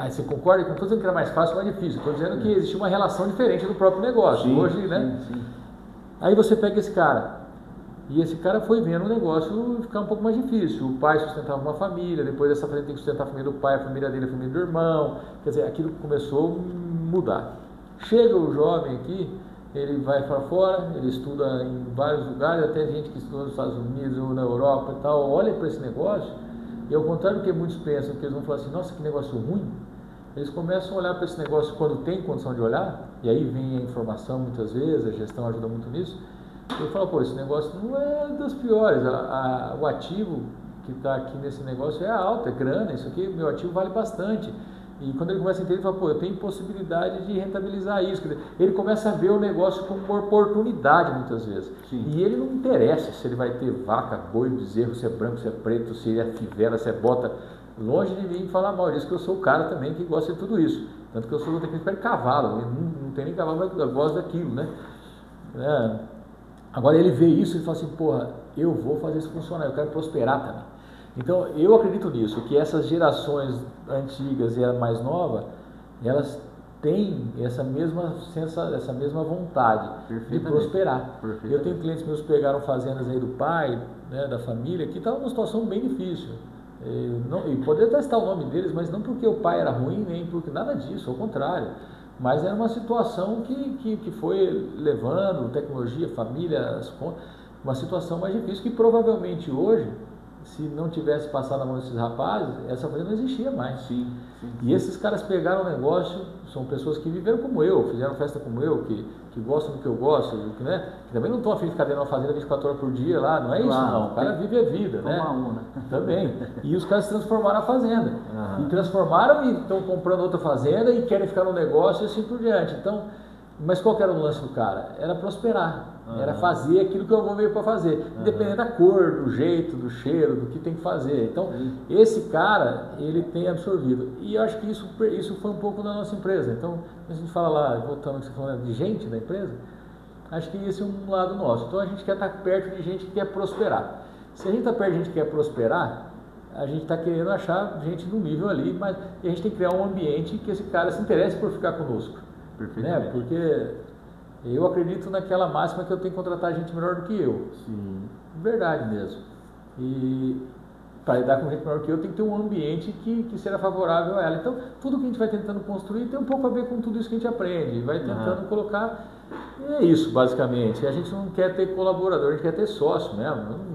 você concorda? Não estou dizendo que era mais fácil ou mais difícil, estou dizendo que existia uma relação diferente do próprio negócio. Hoje, né? Aí você pega esse cara, e esse cara foi vendo o negócio ficar um pouco mais difícil. O pai sustentava uma família, depois dessa família tem que sustentar a família do pai, a família dele, a família do irmão. Quer dizer, aquilo começou a mudar. Chega o jovem aqui, ele vai para fora, ele estuda em vários lugares, até gente que estuda nos Estados Unidos ou na Europa e tal, olha para esse negócio, e ao contrário do que muitos pensam, que eles vão falar assim, nossa, que negócio ruim, eles começam a olhar para esse negócio quando tem condição de olhar, e aí vem a informação muitas vezes, a gestão ajuda muito nisso. Eu falo, esse negócio não é das piores, o ativo que está aqui nesse negócio é alto, é grana, isso aqui, meu ativo vale bastante. E quando ele começa a entender, ele fala, eu tenho possibilidade de rentabilizar isso. Quer dizer, ele começa a ver o negócio como uma oportunidade muitas vezes. E ele não interessa se ele vai ter vaca, boi, bezerro, se é branco, se é preto, se é fivela, se é bota. Longe de mim falar mal disso, que eu sou o cara também que gosta de tudo isso. Tanto que eu sou do técnico de cavalo, não tem nem cavalo, mas eu gosto daquilo, né? Agora ele vê isso e fala assim, eu vou fazer isso funcionar, eu quero prosperar também. Então eu acredito nisso, que essas gerações antigas e a mais nova, elas têm essa mesma vontade de prosperar. Eu tenho clientes meus que pegaram fazendas aí do pai, né, da família, que estavam numa situação bem difícil. E poderia até estar o nome deles, mas não porque o pai era ruim, nem porque nada disso, ao contrário. Mas era uma situação que foi levando, tecnologia, família, uma situação mais difícil, que provavelmente hoje, se não tivesse passado na mão desses rapazes, essa fazenda não existia mais. E esses caras pegaram o negócio, são pessoas que viveram como eu, fizeram festa como eu, que gostam do que eu gosto, né? Que também não estão afim de ficar dentro de uma fazenda 24 horas por dia lá, não é isso não, o cara vive a vida, né? Também. E os caras transformaram a fazenda, e transformaram e estão comprando outra fazenda e querem ficar no negócio e assim por diante. Então, Mas qual que era o lance do cara? Era prosperar, era fazer aquilo que eu veio para fazer, independente da cor, do jeito, do cheiro, do que tem que fazer. Então, esse cara, ele tem absorvido. E eu acho que isso foi um pouco da nossa empresa. Então, a gente fala lá, voltando ao que você falou de gente da empresa, acho que esse é um lado nosso. Então, a gente quer estar perto de gente que quer prosperar. Se a gente está perto de gente que quer prosperar, a gente está querendo achar gente no nível ali, mas a gente tem que criar um ambiente que esse cara se interesse por ficar conosco. Perfeitamente. Né? Porque eu acredito naquela máxima que eu tenho que contratar gente melhor do que eu. Sim. Verdade mesmo. E para lidar com gente melhor do que eu, tem que ter um ambiente que seja favorável a ela. Então, tudo que a gente vai tentando construir tem um pouco a ver com tudo isso que a gente aprende. Vai tentando colocar... É isso, basicamente. A gente não quer ter colaborador, a gente quer ter sócio mesmo.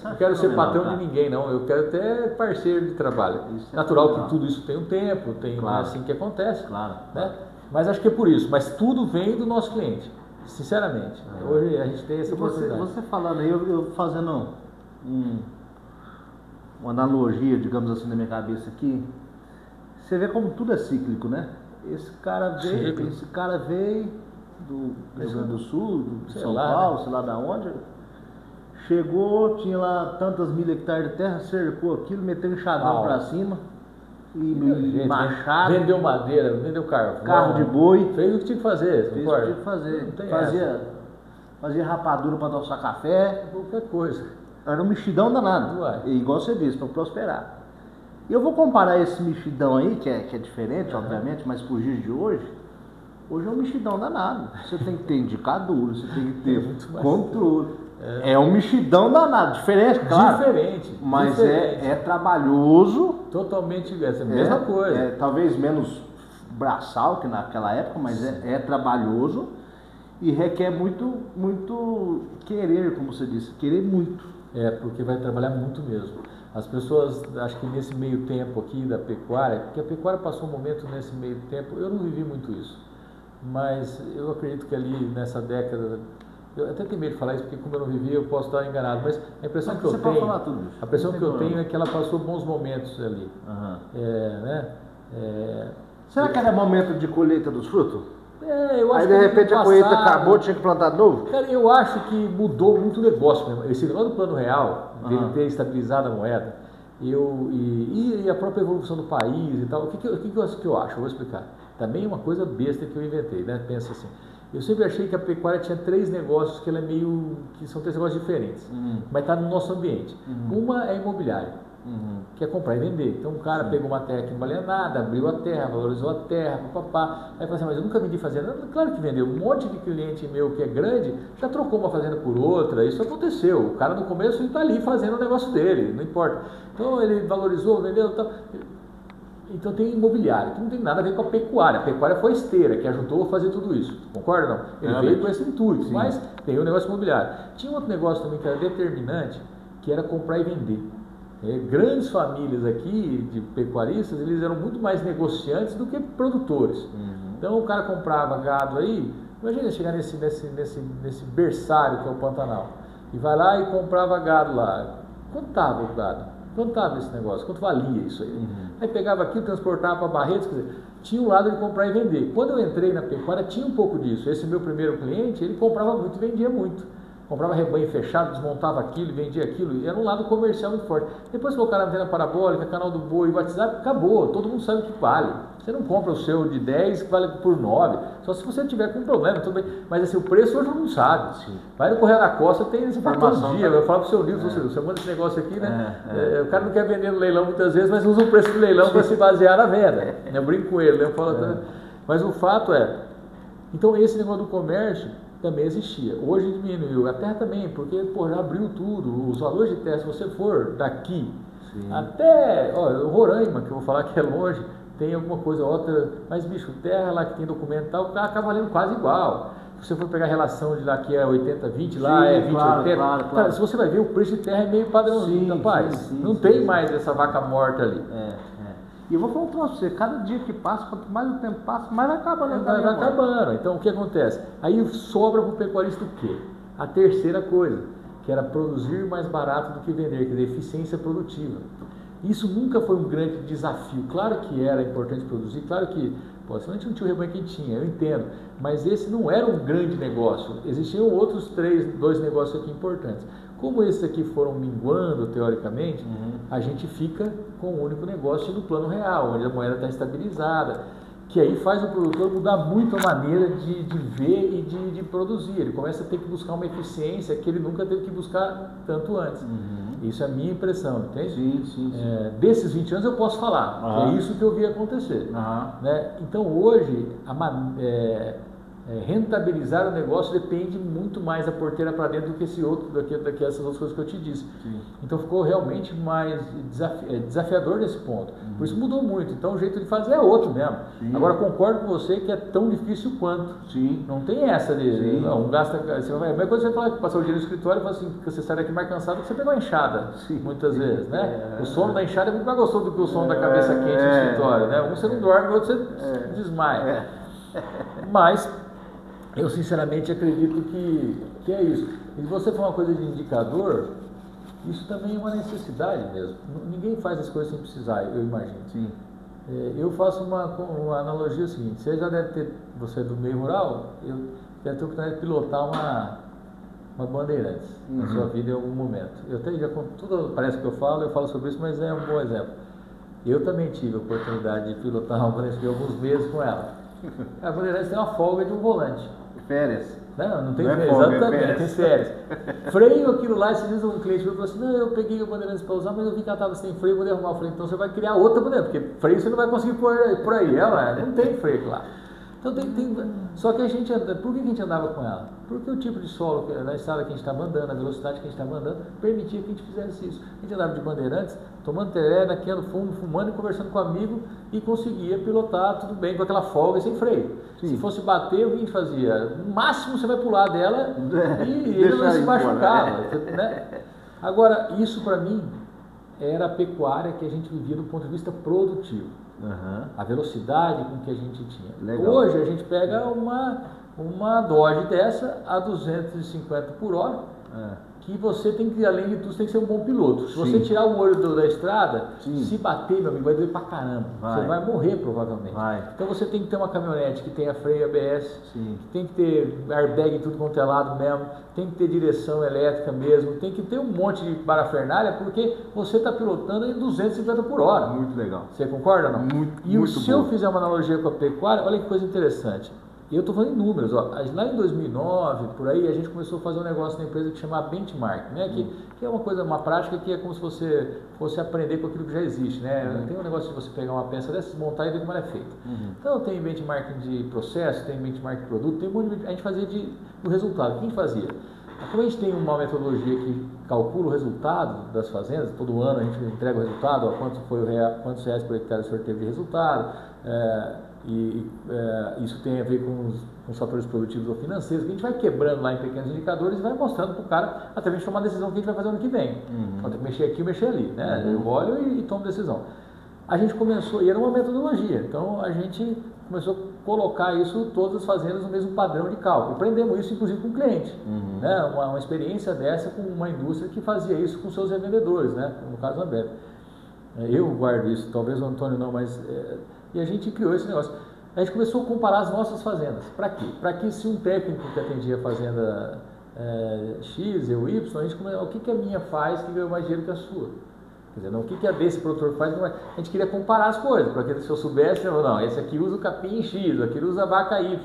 Não quero ser patrão de ninguém, não. Eu quero ter parceiro de trabalho. Natural que tudo isso tem um tempo, tem assim que acontece. Claro. Né? Mas acho que é por isso. Mas tudo vem do nosso cliente, sinceramente. Hoje a gente tem essa oportunidade. Você falando aí, eu fazendo uma analogia, digamos assim, na minha cabeça aqui, você vê como tudo é cíclico, né? Esse cara veio do Rio Grande do Sul, de São Paulo, sei lá da onde, chegou, tinha lá tantas mil hectares de terra, cercou aquilo, meteu um enxadão pra cima, e machado, vendeu madeira, vendeu carro de boi, fez o que tinha que fazer, fez o que tinha que fazer, fazia rapadura para adoçar café, qualquer coisa. Era um mexidão danado, igual você disse, para prosperar. E eu vou comparar esse mexidão aí, que é diferente, obviamente, mas por dias de hoje é um mexidão danado. Você tem que ter indicadores, você tem que ter controle. É um mexidão danado, diferente, claro. Diferente. Mas é trabalhoso. Totalmente essa mesma coisa. Talvez menos braçal que naquela época, mas é trabalhoso e requer muito querer, como você disse, querer muito. Porque vai trabalhar muito mesmo. As pessoas, acho que nesse meio tempo aqui da pecuária, porque a pecuária passou um momento nesse meio tempo, eu não vivi muito isso, mas eu acredito que ali nessa década, eu até tenho medo de falar isso, porque como eu não vivi, eu posso estar enganado, mas a impressão que eu tenho é que ela passou bons momentos ali. Será que era momento de colheita dos frutos? Eu acho aí de repente a colheita acabou, tinha que plantar de novo? Cara, eu acho que mudou muito o negócio mesmo. Esse negócio do Plano Real, dele ter estabilizado a moeda, e a própria evolução do país e tal, o que eu acho? Eu vou explicar. Também é uma coisa besta que eu inventei, né? Pensa assim, eu sempre achei que a pecuária tinha três negócios que são três negócios diferentes, mas está no nosso ambiente. Uma é imobiliária. Que é comprar e vender. Então o cara pegou uma terra que não valia nada, abriu a terra, valorizou a terra, papapá. Aí fala assim, mas eu nunca vendi fazenda. Claro que vendeu. Um monte de cliente meu que é grande já trocou uma fazenda por outra. Isso aconteceu. O cara no começo ele está ali fazendo o negócio dele, não importa. Então ele valorizou, vendeu e tal. Então tem imobiliário, que não tem nada a ver com a pecuária. A pecuária foi a esteira que ajudou a fazer tudo isso. Concorda ou não? Ele veio com esse intuito, mas tem o negócio imobiliário. Tinha outro negócio também que era determinante, que era comprar e vender. Grandes famílias aqui de pecuaristas, eles eram muito mais negociantes do que produtores. Então o cara comprava gado aí, imagina chegar nesse berçário que é o Pantanal, e vai lá e comprava gado lá. Quanto estava o gado? Quanto estava esse negócio? Quanto valia isso aí? Aí pegava aquilo, transportava para Barretos, quer dizer, tinha um lado de comprar e vender. Quando eu entrei na pecuária tinha um pouco disso. Esse meu primeiro cliente, ele comprava muito e vendia muito. Comprava rebanho fechado, desmontava aquilo, vendia aquilo, e era um lado comercial muito forte. Depois colocaram a antena parabólica, canal do boi, WhatsApp, acabou, todo mundo sabe o que vale. Você não compra o seu de 10 que vale por 9, só se você tiver com um problema, tudo bem. Mas assim, o preço hoje não sabe. Vai no Correio da Costa, tem esse todo dia. Eu falo pro seu livro, você manda esse negócio aqui, né? O cara não quer vender no leilão muitas vezes, mas usa o preço do leilão para se basear na venda. Eu brinco com ele, né? Eu falo, mas o fato é, então esse negócio do comércio também existia. Hoje diminuiu. A terra também, porque já abriu tudo. Os valores de terra, se você for daqui até Roraima, que eu vou falar que é longe, tem alguma coisa outra, mas bicho, terra lá que tem documento e tal, acaba valendo quase igual. Se você for pegar a relação de lá que é 80-20, lá é 20-80, cara, se você vai ver, o preço de terra é meio padrãozinho, rapaz. Não tem mais essa vaca morta ali. E eu vou falar para você, cada dia que passa, quanto mais o tempo passa, mais vai acabando. Vai acabando. Então o que acontece? Aí sobra para o pecuarista o quê? A terceira coisa, que era produzir mais barato do que vender, quer dizer, eficiência produtiva. Isso nunca foi um grande desafio. Claro que era importante produzir, claro que Possivelmente não tinha o rebanho que tinha, eu entendo. Mas esse não era um grande negócio. Existiam outros dois negócios aqui importantes. Como esses aqui foram minguando, teoricamente, a gente fica com um único negócio no plano real, onde a moeda está estabilizada, que aí faz o produtor mudar muito a maneira de ver e de produzir. Ele começa a ter que buscar uma eficiência que ele nunca teve que buscar tanto antes. Isso é a minha impressão, entende? Sim. Desses 20 anos eu posso falar, que é isso que eu vi acontecer. Né? Então hoje, rentabilizar o negócio depende muito mais da porteira para dentro do que essas outras coisas que eu te disse. Então ficou realmente mais desafiador nesse ponto. Por isso mudou muito. Então o jeito de fazer é outro mesmo. Agora concordo com você que é tão difícil quanto. Não tem essa de não gasta. A mesma coisa você fala que passar o dinheiro no escritório e fala assim, que você sai daqui mais cansado que você pegou a enxada. Muitas vezes, né? O sono da enxada é muito mais gostoso do que o sono da cabeça quente no escritório, né? Um você não dorme, o outro você desmaia. Mas eu sinceramente acredito que é isso. E você falou uma coisa de indicador, isso também é uma necessidade mesmo. Ninguém faz as coisas sem precisar, eu imagino. Eu faço uma analogia seguinte, você já deve ter, você é do meio rural, eu deve ter a oportunidade de pilotar uma Bandeirantes na sua vida em algum momento. Eu até já tudo parece que eu falo sobre isso, mas é um bom exemplo. Eu também tive a oportunidade de pilotar uma Bandeirantes alguns meses com ela. A Bandeirantes tem uma folga de um volante. Férias. Não tem férias, exatamente, tem férias. Freio aquilo lá, esses dias um cliente falou assim, não, eu peguei o Bandeirantes para usar, mas eu vi que ela estava sem freio, vou derrubar o freio. Então você vai criar outra Bandeirantes, porque freio você não vai conseguir pôr por aí, não tem freio lá. Então só que a gente anda, por que a gente andava com ela? Porque o tipo de solo, na estrada que a gente estava andando, a velocidade que a gente estava andando, permitia que a gente fizesse isso. A gente andava de Bandeirantes, tomando teré, naquele fumando e conversando com um amigo e conseguia pilotar tudo bem, com aquela folga e sem freio. Se fosse bater, o que a gente fazia? No máximo você vai pular dela e ele não se machucava. Né? Agora, isso para mim era a pecuária que a gente vivia do ponto de vista produtivo. A velocidade com que a gente tinha. Legal. Hoje a gente pega uma Dodge dessa a 250 por hora, que você tem que, além de tudo, tem que ser um bom piloto. Se você tirar o olho da estrada, se bater, meu amigo, vai doer pra caramba. Você vai morrer provavelmente. Então você tem que ter uma caminhonete que tenha freio ABS, que tem que ter airbag em tudo quanto é lado mesmo, tem que ter direção elétrica mesmo, tem que ter um monte de parafernália, porque você está pilotando em 250 por hora. Muito legal. Você concorda ou não? Muito se eu fizer uma analogia com a pecuária, olha que coisa interessante. E eu estou falando em números, lá em 2009, por aí, a gente começou a fazer um negócio na empresa que chama benchmark, né? Que é uma prática que é como se você fosse aprender com aquilo que já existe, né? Tem um negócio de você pegar uma peça dessas, montar e ver como ela é feita. Então tem benchmark de processo, tem benchmark de produto, tem um monte de... A gente fazia do resultado. Quem fazia? Como a gente tem uma metodologia que calcula o resultado das fazendas, todo ano a gente entrega o resultado, quantos reais por hectare o senhor teve de resultado, isso tem a ver com os fatores produtivos ou financeiros, que a gente vai quebrando lá em pequenos indicadores e vai mostrando para o cara até a gente tomar a decisão que a gente vai fazer ano que vem. Então tem que mexer aqui ou mexer ali, né? Eu olho e tomo decisão. A gente começou, e era uma metodologia, então a gente começou a colocar isso, todas as fazendas, no mesmo padrão de cálculo. Aprendemos isso inclusive com o cliente, né? Uma experiência dessa com uma indústria que fazia isso com seus revendedores, né? No caso a Ambev. Eu guardo isso, talvez o Antônio não, mas... E a gente criou esse negócio. A gente começou a comparar as nossas fazendas. Para quê? Para que se um técnico que atendia a fazenda X ou Y, a gente começou, o que a minha faz que ganhou mais dinheiro que a sua? Quer dizer, não, o que a desse produtor faz? A gente queria comparar as coisas, para que se eu soubesse, não, esse aqui usa o capim X, aquele usa a vaca Y.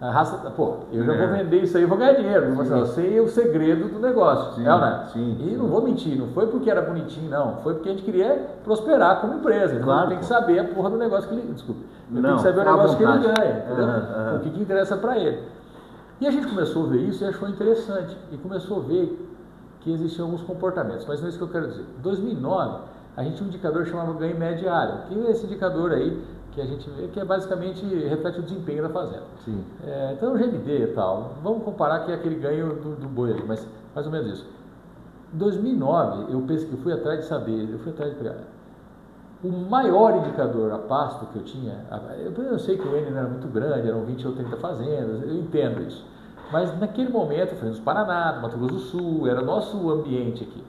A raça, eu já vou vender isso aí, vou ganhar dinheiro. Eu sei o segredo do negócio. E não vou mentir, não foi porque era bonitinho, não. Foi porque a gente queria prosperar como empresa. Então tem que saber a porra do negócio que ele... Desculpa. Tem que saber o negócio que ele ganha, entendeu? O que interessa para ele. E a gente começou a ver isso e achou interessante. E começou a ver que existiam alguns comportamentos. Mas não é isso que eu quero dizer. Em 2009, a gente tinha um indicador chamado ganho médio diário. Que é esse indicador aí que a gente vê, que é basicamente reflete o desempenho da fazenda. Então o GMD e tal, vamos comparar que é aquele ganho do boi ali, mas mais ou menos isso. Em 2009, eu fui atrás de saber, de pegar o maior indicador a pasto que eu tinha. Eu sei que o N não era muito grande, eram 20 ou 30 fazendas, eu entendo isso, mas naquele momento, fazendo no Paraná, Mato Grosso do Sul, era nosso ambiente aqui.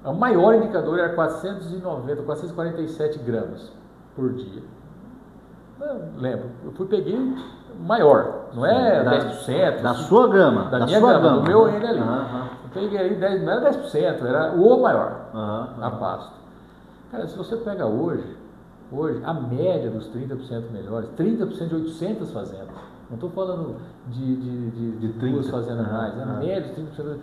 O maior indicador era 447 gramas por dia. lembro, eu peguei maior, não é 10%. Da sua grama. Da minha grama, do meu N ali. Eu peguei ali 10%, não era 10%, era o maior, a pasto. Cara, se você pega hoje, a média dos 30% melhores, 30% de 800 fazendas, não estou falando de 2 fazendas mais, a média de 30%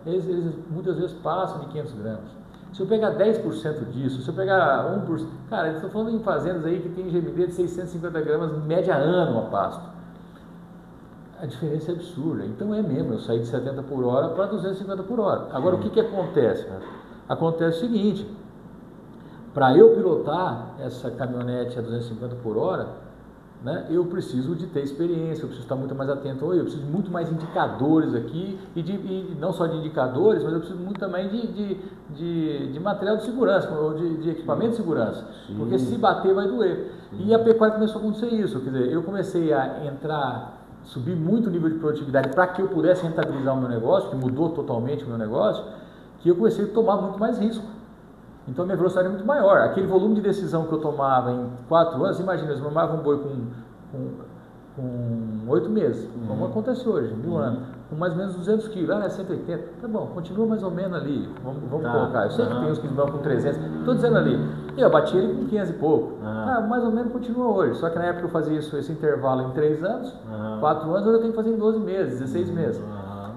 eles muitas vezes passam de 500 gramas. Se eu pegar 10% disso, se eu pegar 1%, cara, eu estou falando em fazendas aí que tem GMD de 650 gramas média ano a pasto. A diferença é absurda. Então é mesmo, eu saí de 70 por hora para 250 por hora. Agora, o que acontece? Acontece o seguinte, para eu pilotar essa caminhonete a 250 por hora, né, eu preciso de ter experiência, eu preciso estar muito mais atento, eu preciso de muito mais indicadores aqui, e não só de indicadores, mas eu preciso muito também de material de segurança, ou de equipamento de segurança, porque se bater vai doer. E a pecuária começou a acontecer isso, quer dizer, eu comecei a subir muito o nível de produtividade para que eu pudesse rentabilizar o meu negócio, que mudou totalmente o meu negócio, que eu comecei a tomar muito mais risco. Então a minha velocidade é muito maior. Aquele volume de decisão que eu tomava em 4 anos, imagina, eu tomava um boi com 8 meses, como acontece hoje, 1000 anos, com mais ou menos 200 quilos, 180, tá bom, continua mais ou menos ali, vamos colocar, eu sei que tem uns que vão com 300, estou dizendo ali, eu bati ele com 500 e pouco, mais ou menos continua hoje, só que na época eu fazia esse intervalo em 3 anos, 4 anos, eu tenho que fazer em 12 meses, 16 meses,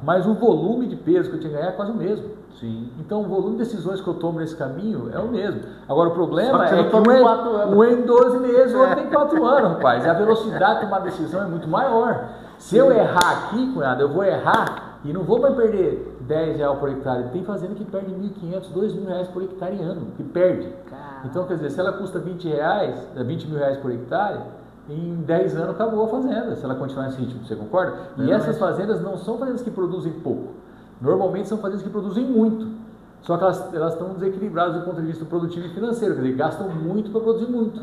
mas o volume de peso que eu tinha que ganhar é quase o mesmo. Sim. Então o volume de decisões que eu tomo nesse caminho é o mesmo. Agora o problema é que um é em 12 meses, o outro tem 4 anos, rapaz. E a velocidade de tomar decisão é muito maior. Se eu errar aqui, cunhado, eu vou errar e não vou mais perder R$10 por hectare. Tem fazenda que perde R$1.500, R$2.000 por hectare ano, que perde. Então, quer dizer, se ela custa R$20 mil por hectare, em 10 anos acabou a fazenda, se ela continuar nesse ritmo, você concorda? E essas fazendas não são fazendas que produzem pouco. Normalmente são fazendas que produzem muito, só que elas estão desequilibradas do ponto de vista produtivo e financeiro, quer dizer, gastam muito para produzir muito.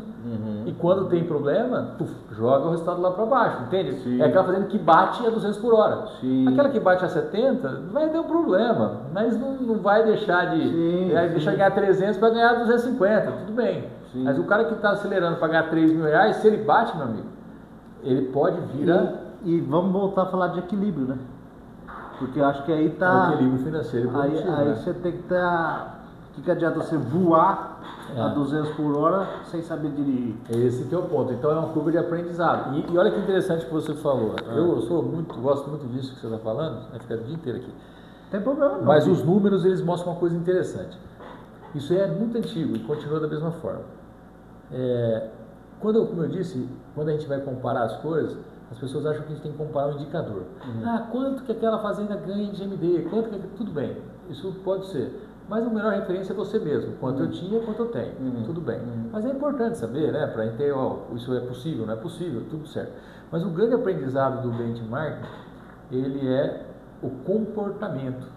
E quando tem problema, joga o resultado lá para baixo, entende? Sim. É aquela fazenda que bate a 200 por hora. Sim. Aquela que bate a 70 vai ter um problema, mas não vai deixar deixar ganhar 300 para ganhar 250, tudo bem. Sim. Mas o cara que está acelerando para ganhar R$3.000, se ele bate, meu amigo, ele pode vir E vamos voltar a falar de equilíbrio, né? Porque eu acho que aí tá... O equilíbrio financeiro e produtivo, aí você tem que estar... O que adianta você voar a 200 por hora sem saber dirigir? Esse que é o ponto. Então é uma curva de aprendizado. E olha que interessante que você falou. Eu gosto muito disso que você está falando. Vai ficar o dia inteiro aqui. Não tem problema não. Mas os números, eles mostram uma coisa interessante. Isso é muito antigo e continua da mesma forma. Como eu disse, quando a gente vai comparar as coisas, as pessoas acham que a gente tem que comparar um indicador. Quanto que aquela fazenda ganha de GMD? Tudo bem, isso pode ser. Mas a melhor referência é você mesmo. Quanto eu tinha, quanto eu tenho. Tudo bem. Mas é importante saber, né? Para entender, isso é possível, não é possível, tudo certo. Mas o grande aprendizado do benchmarking, ele é o comportamento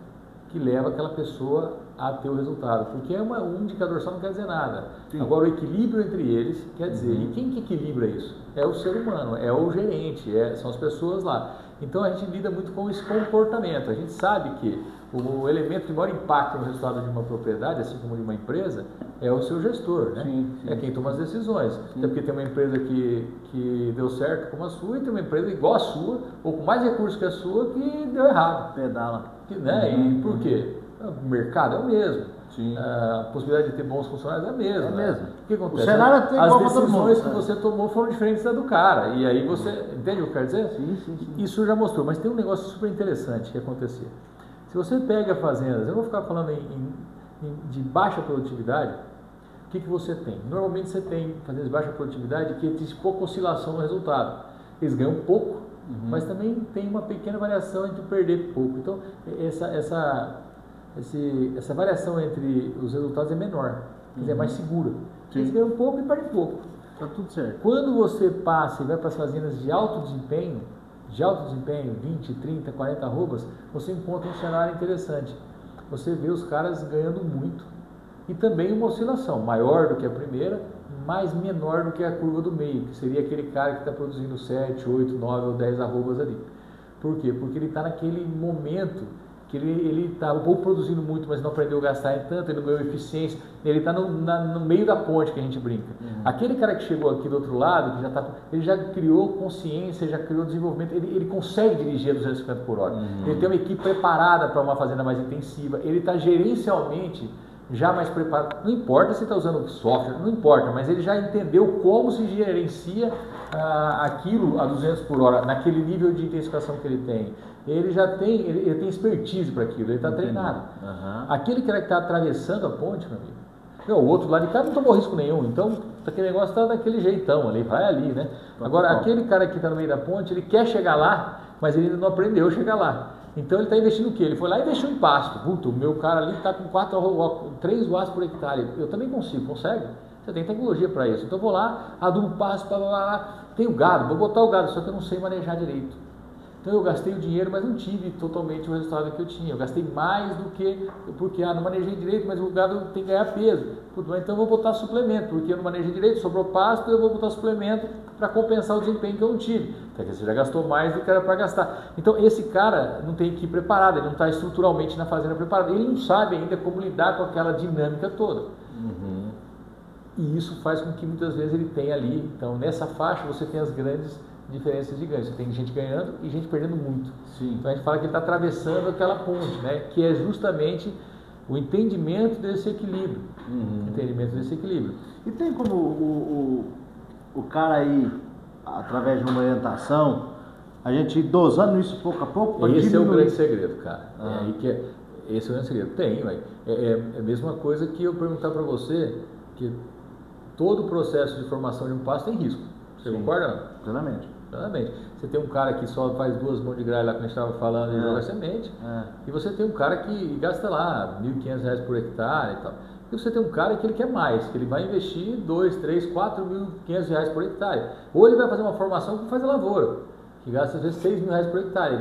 que leva aquela pessoa a ter o resultado. Porque um indicador só não quer dizer nada. Sim. Agora, o equilíbrio entre eles quer dizer. E quem que equilibra isso? É o ser humano, é o gerente, são as pessoas lá. Então, a gente lida muito com esse comportamento. A gente sabe que o elemento de maior impacto no resultado de uma propriedade, assim como de uma empresa, é o seu gestor, né? Sim. É quem toma as decisões. Até porque tem uma empresa que deu certo como a sua e tem uma empresa igual a sua, ou com mais recursos que a sua, que deu errado. Pedala. E por quê? O mercado é o mesmo. Sim. A possibilidade de ter bons funcionários é a mesma. É mesmo. O que acontece? O cenário tem as decisões que você tomou foram diferentes da do cara. E aí você... Entende o que eu quero dizer? Sim. Isso já mostrou. Mas tem um negócio super interessante que acontecia. Se você pega fazendas, eu vou ficar falando de baixa produtividade, o que você tem? Normalmente você tem fazendas de baixa produtividade que existe pouca oscilação no resultado. Eles ganham pouco, mas também tem uma pequena variação entre perder pouco. Então, essa variação entre os resultados é menor, quer dizer, é mais segura. Eles ganham pouco e perdem pouco. Está tudo certo. Quando você passa e vai para as fazendas de alto desempenho, 20, 30, 40 arrobas, você encontra um cenário interessante. Você vê os caras ganhando muito e também uma oscilação maior do que a primeira, mas menor do que a curva do meio, que seria aquele cara que está produzindo 7, 8, 9 ou 10 arrobas ali. Por quê? Porque ele está naquele momento que que ele está ou produzindo muito, mas não aprendeu a gastar em tanto, ele não ganhou eficiência, ele está no meio da ponte que a gente brinca. Aquele cara que chegou aqui do outro lado, ele já criou consciência, já criou desenvolvimento, ele consegue dirigir a 250 por hora, ele tem uma equipe preparada para uma fazenda mais intensiva, ele está gerencialmente já mais preparado, não importa se está usando software, não importa, mas ele já entendeu como se gerencia aquilo a 200 por hora, naquele nível de intensificação que ele tem. Ele já tem, ele tem expertise para aquilo, ele está treinado. Aquele cara que está atravessando a ponte, meu amigo, o outro lado de cá não tomou risco nenhum, então aquele negócio está daquele jeitão ali, vai ali, né? Agora, aquele cara que está no meio da ponte, ele quer chegar lá, mas ele ainda não aprendeu a chegar lá. Então ele está investindo o quê? Ele foi lá e investiu em pasto. Puta, o meu cara ali está com 3 watts por hectare. Eu também consigo, consegue? Você tem tecnologia para isso. Então eu vou lá, adubo pasto, tenho gado, vou botar o gado, só que eu não sei manejar direito. Então eu gastei o dinheiro, mas não tive totalmente o resultado que eu tinha. Eu gastei mais do que, porque não manejei direito, mas o gado tem que ganhar peso. Então eu vou botar suplemento, porque eu não manejei direito, sobrou pasto, eu vou botar suplemento para compensar o desempenho que eu não tive. Porque você já gastou mais do que era para gastar. Então esse cara não tem que ir preparado, ele não está estruturalmente na fazenda preparado, ele não sabe ainda como lidar com aquela dinâmica toda. E isso faz com que muitas vezes ele tenha ali, então nessa faixa você tem as grandes diferenças de ganho, você tem gente ganhando e gente perdendo muito. Então a gente fala que ele está atravessando aquela ponte, né? Que é justamente o entendimento desse equilíbrio. Entendimento desse equilíbrio. E tem como o cara aí, através de uma orientação, a gente ir dosando isso pouco a pouco? Esse é o grande segredo, cara. Esse é o grande segredo. Tem, é a mesma coisa que eu perguntar para você que todo o processo de formação de um pasto tem risco. Você concorda? Não? Plenamente. Você tem um cara que só faz 2 mãos de gralha lá que a gente estava falando e joga semente, e você tem um cara que gasta lá R$1.500 por hectare e tal. E você tem um cara que ele quer mais, que ele vai investir R$2.000, R$3.000, R$4.500 por hectare. Ou ele vai fazer uma formação que faz a lavoura, que gasta às vezes R$6.000 por hectare.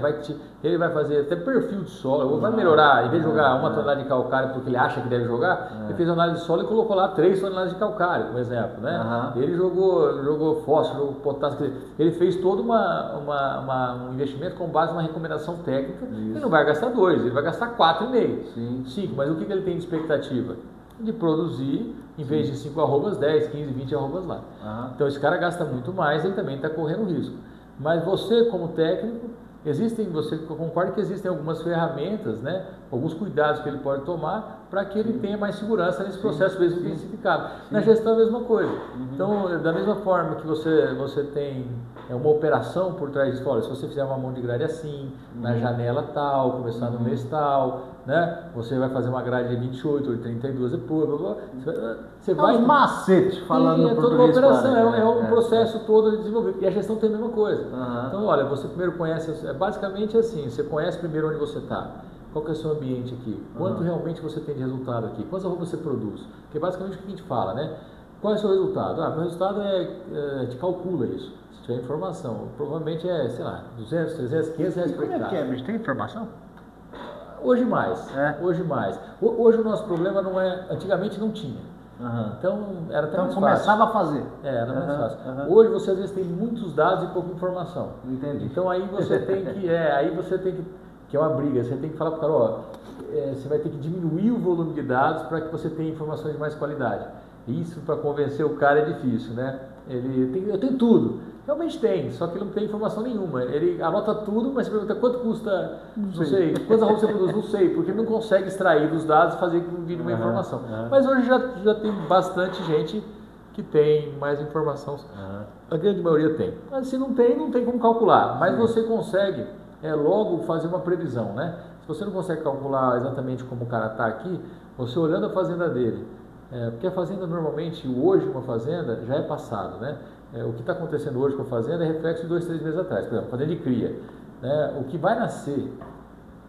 Ele vai fazer até perfil de solo, ou vai melhorar, em vez de jogar 1 tonelada de calcário porque ele acha que deve jogar, ele fez análise de solo e colocou lá 3 toneladas de calcário, por exemplo, né? Ele jogou fósforo, jogou potássio, ele fez todo um investimento com base numa recomendação técnica. Ele não vai gastar 2, ele vai gastar 4,5, 5, mas o que ele tem de expectativa? De produzir, em vez de 5 arrobas, 10, 15, 20 arrobas lá. Então esse cara gasta muito mais, ele também está correndo risco. Mas você, como técnico, você concorda que existem algumas ferramentas, né, alguns cuidados que ele pode tomar para que ele tenha mais segurança nesse processo mesmo intensificado. Na gestão é a mesma coisa. Então, da mesma forma que você tem uma operação por trás disso, olha, se você fizer uma mão de grade assim, na janela tal, começar no mês tal, né, você vai fazer uma grade de 28 ou de 32 depois, você vai... uns macetes falando no toda uma operação, é um processo todo de desenvolvimento. E a gestão tem a mesma coisa. Então, olha, você primeiro conhece, basicamente assim, você conhece primeiro onde você está. Qual que é o seu ambiente aqui? Quanto realmente você tem de resultado aqui? Quantas roupas você produz? Porque basicamente o que a gente fala, né? Qual é o seu resultado? Meu resultado te calcula isso. Se tiver informação, provavelmente sei lá, 200, 300, 500 reais por hectare. Como é que é, bicho? Tem informação? Hoje mais. Hoje mais. Hoje o nosso problema não é... Antigamente não tinha. Então era até mais fácil. Começava a fazer. Era mais fácil. Hoje você às vezes tem muitos dados e pouca informação. Entendi. Então aí você tem que é uma briga, você tem que falar para o cara, você vai ter que diminuir o volume de dados para que você tenha informações de mais qualidade. Isso para convencer o cara é difícil, né? Eu tenho tudo. Realmente tem, só que ele não tem informação nenhuma. Ele anota tudo, mas você pergunta quanto custa, não sei, quantas roupas você produz, não sei, porque ele não consegue extrair dos dados e fazer com que vire uma informação. Mas hoje já tem bastante gente que tem mais informação. A grande maioria tem. Mas se não tem como calcular. Mas você consegue logo fazer uma previsão, né? Se você não consegue calcular exatamente como o cara está aqui, você olhando a fazenda dele, porque a fazenda normalmente, hoje uma fazenda já é passado, né? O que está acontecendo hoje com a fazenda é reflexo de 2, 3 meses atrás. Por exemplo, fazenda de cria, né? O que vai nascer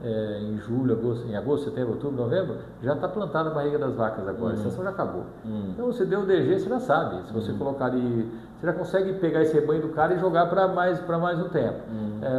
em julho, em agosto, setembro, outubro, novembro, já está plantado na barriga das vacas agora, a estação já acabou. Então você deu o DG, você já sabe, se você colocar ali, você já consegue pegar esse rebanho do cara e jogar para mais um tempo.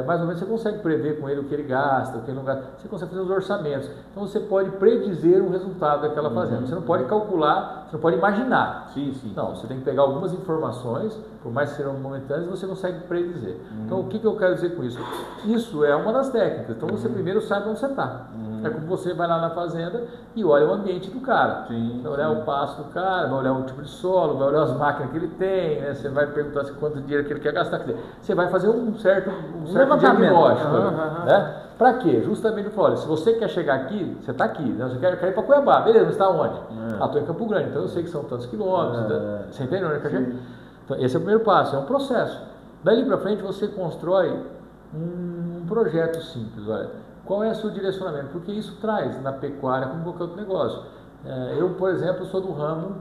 Mais ou menos você consegue prever com ele o que ele gasta, o que ele não gasta, você consegue fazer os orçamentos. Então você pode predizer o resultado daquela fazenda, você não pode calcular, você não pode imaginar. Não, você tem que pegar algumas informações, por mais que sejam momentâneas, você consegue predizer. Então, o que eu quero dizer com isso? Isso é uma das técnicas. Então, você primeiro sabe onde você está. É como você vai lá na fazenda e olha o ambiente do cara. Vai olhar o pasto do cara, vai olhar o tipo de solo, vai olhar as máquinas que ele tem, né? Você vai perguntar quanto dinheiro que ele quer gastar. Quer dizer, você vai fazer um certo diagnóstico. Né? Para quê? Justamente para olha, se você quer chegar aqui, você está aqui, né? Você quer ir para Cuiabá, beleza, mas está onde? Estou em Campo Grande, então eu sei que são tantos quilômetros. Você entende onde quer chegar? Então, esse é o primeiro passo, é um processo. Daí para frente você constrói um projeto simples. Olha, qual é o seu direcionamento? Porque isso traz na pecuária como qualquer outro negócio. Eu, por exemplo, sou do ramo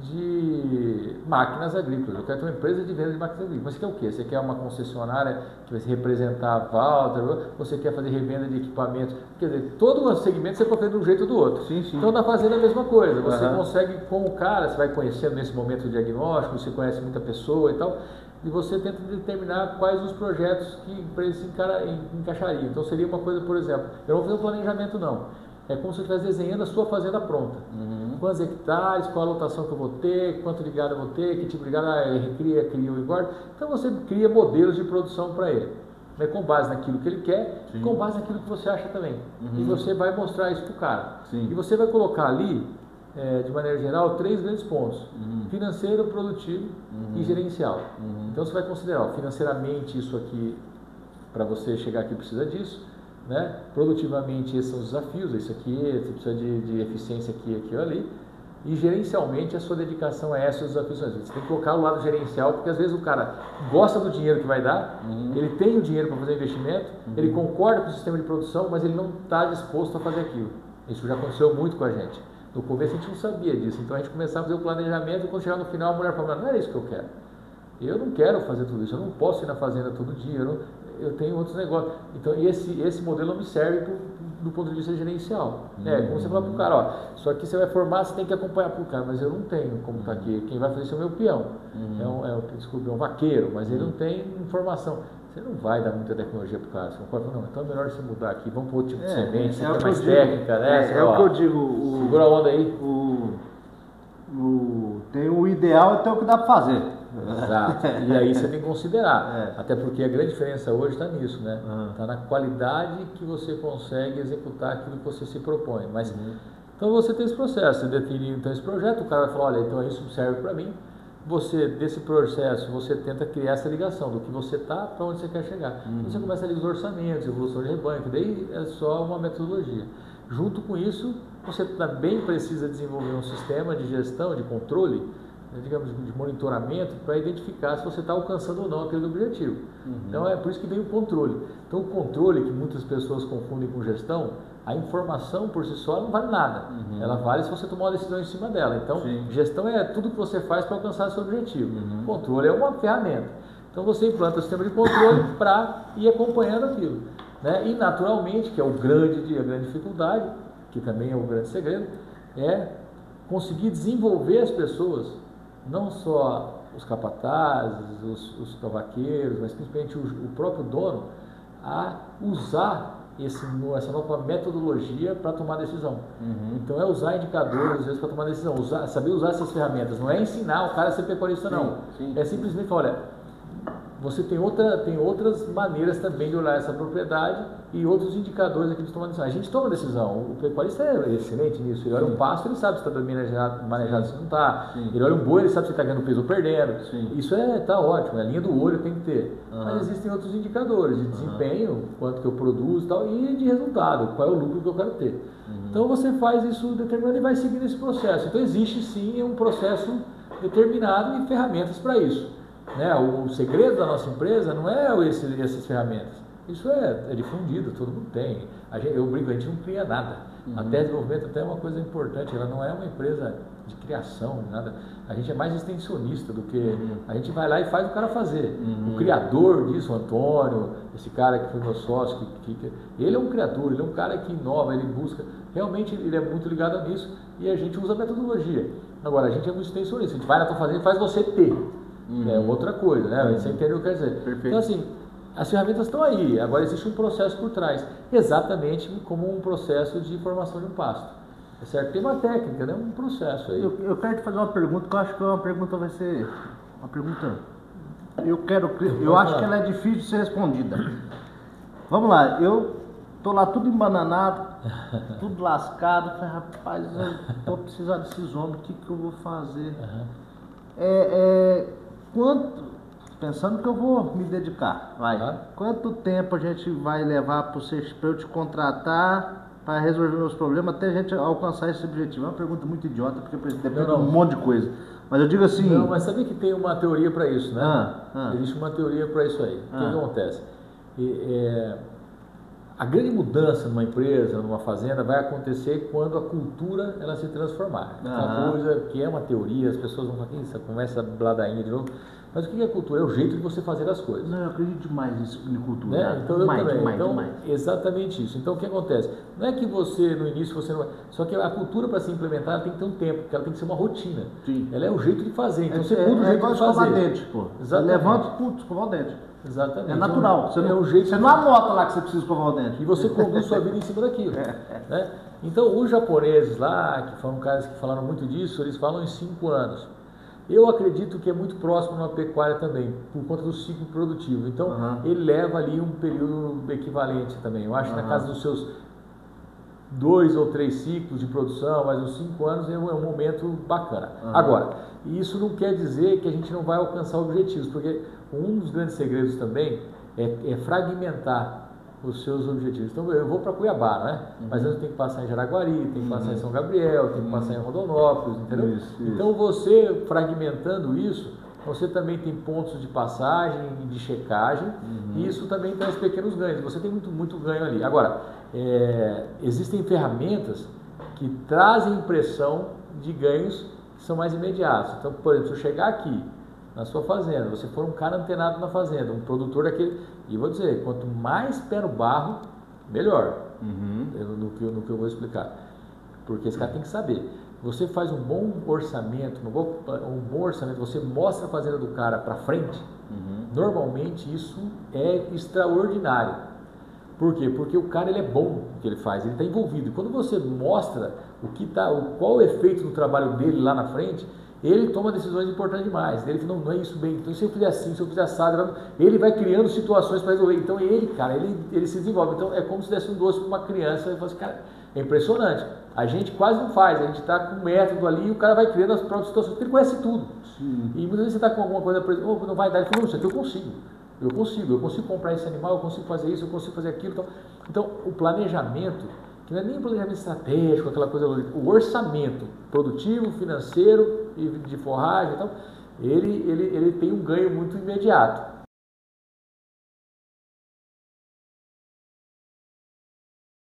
de máquinas agrícolas. Eu quero ter uma empresa de venda de máquinas agrícolas. Mas você quer o quê? Você quer uma concessionária que vai se representar a Valtra? Você quer fazer revenda de equipamentos? Quer dizer, todo o segmento você pode fazer de um jeito ou do outro. Então, na fazenda é a mesma coisa. Você consegue, com o cara, você vai conhecendo nesse momento o diagnóstico, você conhece muita pessoa e tal, e você tenta determinar quais os projetos que para ele se encaixaria. Então, seria uma coisa, por exemplo, eu não vou fazer um planejamento, não. É como se você estivesse desenhando a sua fazenda pronta. Quantos hectares, qual a lotação que eu vou ter, quanto de gado eu vou ter, que tipo de gado recria, cria ou engorda. Então você cria modelos de produção para ele, né, com base naquilo que ele quer, com base naquilo que você acha também. E você vai mostrar isso para o cara. E você vai colocar ali, de maneira geral, 3 grandes pontos: financeiro, produtivo e gerencial. Então você vai considerar, financeiramente isso aqui, para você chegar aqui precisa disso. Né? Produtivamente esses são os desafios, isso aqui, você precisa de eficiência aqui, aqui ou ali, e gerencialmente a sua dedicação a esses desafios. Você tem que colocar o lado gerencial, porque às vezes o cara gosta do dinheiro que vai dar, ele tem o dinheiro para fazer investimento, ele concorda com o sistema de produção, mas ele não está disposto a fazer aquilo. Isso já aconteceu muito com a gente. No começo a gente não sabia disso, então a gente começava a fazer o planejamento e quando chegar no final a mulher falava, não é isso que eu quero. Eu não quero fazer tudo isso, eu não posso ir na fazenda todo dia, eu tenho outros negócios. Então, esse modelo não me serve do ponto de vista gerencial. Como você fala para o cara, ó, só que você vai formar, você tem que acompanhar para o cara, mas eu não tenho como está aqui. Quem vai fazer isso é o meu peão. É um vaqueiro, mas ele não tem informação. Você não vai dar muita tecnologia para o cara. Você não pode falar, não, então é melhor você mudar aqui, vamos para outro tipo de semente, você tem mais técnica, né? É o que eu digo. Segura a onda aí. Tem o ideal e tem o que dá para fazer. Exato. E aí você tem que considerar. Até porque a grande diferença hoje está nisso, né? Está na qualidade que você consegue executar aquilo que você se propõe. Mas, então você tem esse processo, você define então esse projeto, o cara vai falar, olha, então isso serve para mim. Desse processo, você tenta criar essa ligação do que você está para onde você quer chegar. Você começa ali os orçamentos, evolução de rebanho, que daí é só uma metodologia. Junto com isso, você também precisa desenvolver um sistema de gestão, de controle, digamos, de monitoramento, para identificar se você está alcançando ou não aquele objetivo. Então é por isso que vem o controle. Então o controle, que muitas pessoas confundem com gestão, a informação por si só não vale nada. Ela vale se você tomar uma decisão em cima dela. Então gestão é tudo que você faz para alcançar seu objetivo. Controle é uma ferramenta. Então você implanta o sistema de controle para ir acompanhando aquilo. Né? E naturalmente, que é a grande dificuldade, que também é o grande segredo, é conseguir desenvolver as pessoas, não só os capatazes, os cavaqueiros, mas principalmente o próprio dono, a usar essa nova metodologia para tomar decisão. Então é usar indicadores às vezes para tomar decisão, saber usar essas ferramentas, não é ensinar o cara a ser pecuarista não, é simplesmente falar, olha, você tem outras maneiras também de olhar essa propriedade e outros indicadores aqui de tomar decisão. A gente toma decisão, o pecuarista é excelente nisso, ele olha um pasto, ele sabe se está bem manejado, se não está, ele olha um boi, ele sabe se está ganhando peso ou perdendo, isso está ótimo, a linha do olho tem que ter, mas existem outros indicadores de desempenho, quanto que eu produzo e tal, e de resultado, qual é o lucro que eu quero ter. Então você faz isso determinado e vai seguindo esse processo. Então existe sim um processo determinado e ferramentas para isso. Né? O segredo da nossa empresa não é essas ferramentas, isso é difundido, todo mundo tem. Eu brinco, a gente não cria nada. A tese de desenvolvimento até é uma coisa importante, ela não é uma empresa de criação, nada. A gente é mais extensionista do que a gente vai lá e faz o cara fazer. O criador disso, o Antônio, esse cara que foi meu sócio, ele é um criador, ele é um cara que inova, ele busca, realmente ele é muito ligado nisso e a gente usa a metodologia. Agora, a gente é muito extensionista, a gente vai na tua fazenda e faz você ter. É outra coisa, né? Você entendeu o que eu quero dizer. Perfeito. Então, assim, as ferramentas estão aí, agora existe um processo por trás, exatamente como um processo de formação de um pasto. É certo? Tem uma técnica, né? Um processo aí. Eu quero te fazer uma pergunta, que eu acho que uma pergunta vai ser uma pergunta eu acho que ela é difícil de ser respondida. Vamos lá, eu tô lá tudo embananado, tudo lascado. Falei, rapaz, eu tô precisando desses homens, o que eu vou fazer? Pensando que eu vou me dedicar, quanto tempo a gente vai levar para eu te contratar para resolver meus problemas até a gente alcançar esse objetivo? É uma pergunta muito idiota, porque depende de um monte de coisa. Mas eu digo assim... Não, mas sabia que tem uma teoria para isso, né? Existe uma teoria para isso aí. O que acontece? A grande mudança numa empresa, numa fazenda, vai acontecer quando a cultura ela se transformar. Uma coisa que é uma teoria, as pessoas vão falar, essa conversa bladainha de novo. Mas o que é cultura? É o jeito de você fazer as coisas. Não, eu acredito demais nisso, em cultura. Né? Então, demais. Exatamente isso. Então, o que acontece? Não é que você, no início, você não vai... Só que a cultura, para se implementar, ela tem que ter um tempo, porque ela tem que ser uma rotina. Sim. Ela é o jeito de fazer. Então, você muda o jeito de fazer. Escovar dente, pô. Exatamente. Levanta, escovar o dente. Exatamente. É natural. Você não anota lá que você precisa escovar o dente. E você conduz sua vida em cima daquilo. Né? Então, os japoneses lá, que foram caras que falaram muito disso, eles falam em 5 anos. Eu acredito que é muito próximo numa pecuária também, por conta do ciclo produtivo. Então, ele leva ali um período equivalente também. Eu acho que na casa dos seus 2 ou 3 ciclos de produção, mas os 5 anos é um momento bacana. Agora, isso não quer dizer que a gente não vai alcançar objetivos, porque um dos grandes segredos também é fragmentar os seus objetivos. Então, eu vou para Cuiabá, né? Mas antes tem que passar em Jaraguari, tem que passar em São Gabriel, tem que passar em Rondonópolis, entendeu? Isso. Então, você fragmentando isso, você também tem pontos de passagem e de checagem, e isso também traz pequenos ganhos. Você tem muito ganho ali. Agora, existem ferramentas que trazem impressão de ganhos que são mais imediatos. Então, por exemplo, se eu chegar aqui na sua fazenda, você for um cara antenado na fazenda, um produtor daquele, e vou dizer, quanto mais pé no barro, melhor, no que eu vou explicar, porque esse cara tem que saber. Você faz um bom orçamento, você mostra a fazenda do cara para frente, normalmente isso é extraordinário. Por quê? Porque o cara ele é bom no que ele faz, ele está envolvido. E quando você mostra qual o efeito do trabalho dele lá na frente, ele toma decisões importantes demais. Ele fala, não é isso bem, então se eu fizer assim, se eu fizer assado, ele vai criando situações para resolver. Então ele se desenvolve. Então é como se desse um doce para uma criança e fala assim, cara, é impressionante. A gente quase não faz, a gente está com um método ali e o cara vai criando as próprias situações, porque ele conhece tudo. Sim. E muitas vezes você está com alguma coisa, por exemplo, não vai dar, ele fala, não, isso aqui eu consigo comprar esse animal, eu consigo fazer isso, eu consigo fazer aquilo. Então o planejamento, que não é nem um planejamento estratégico, aquela coisa, o orçamento produtivo, financeiro e de forragem, então, ele tem um ganho muito imediato.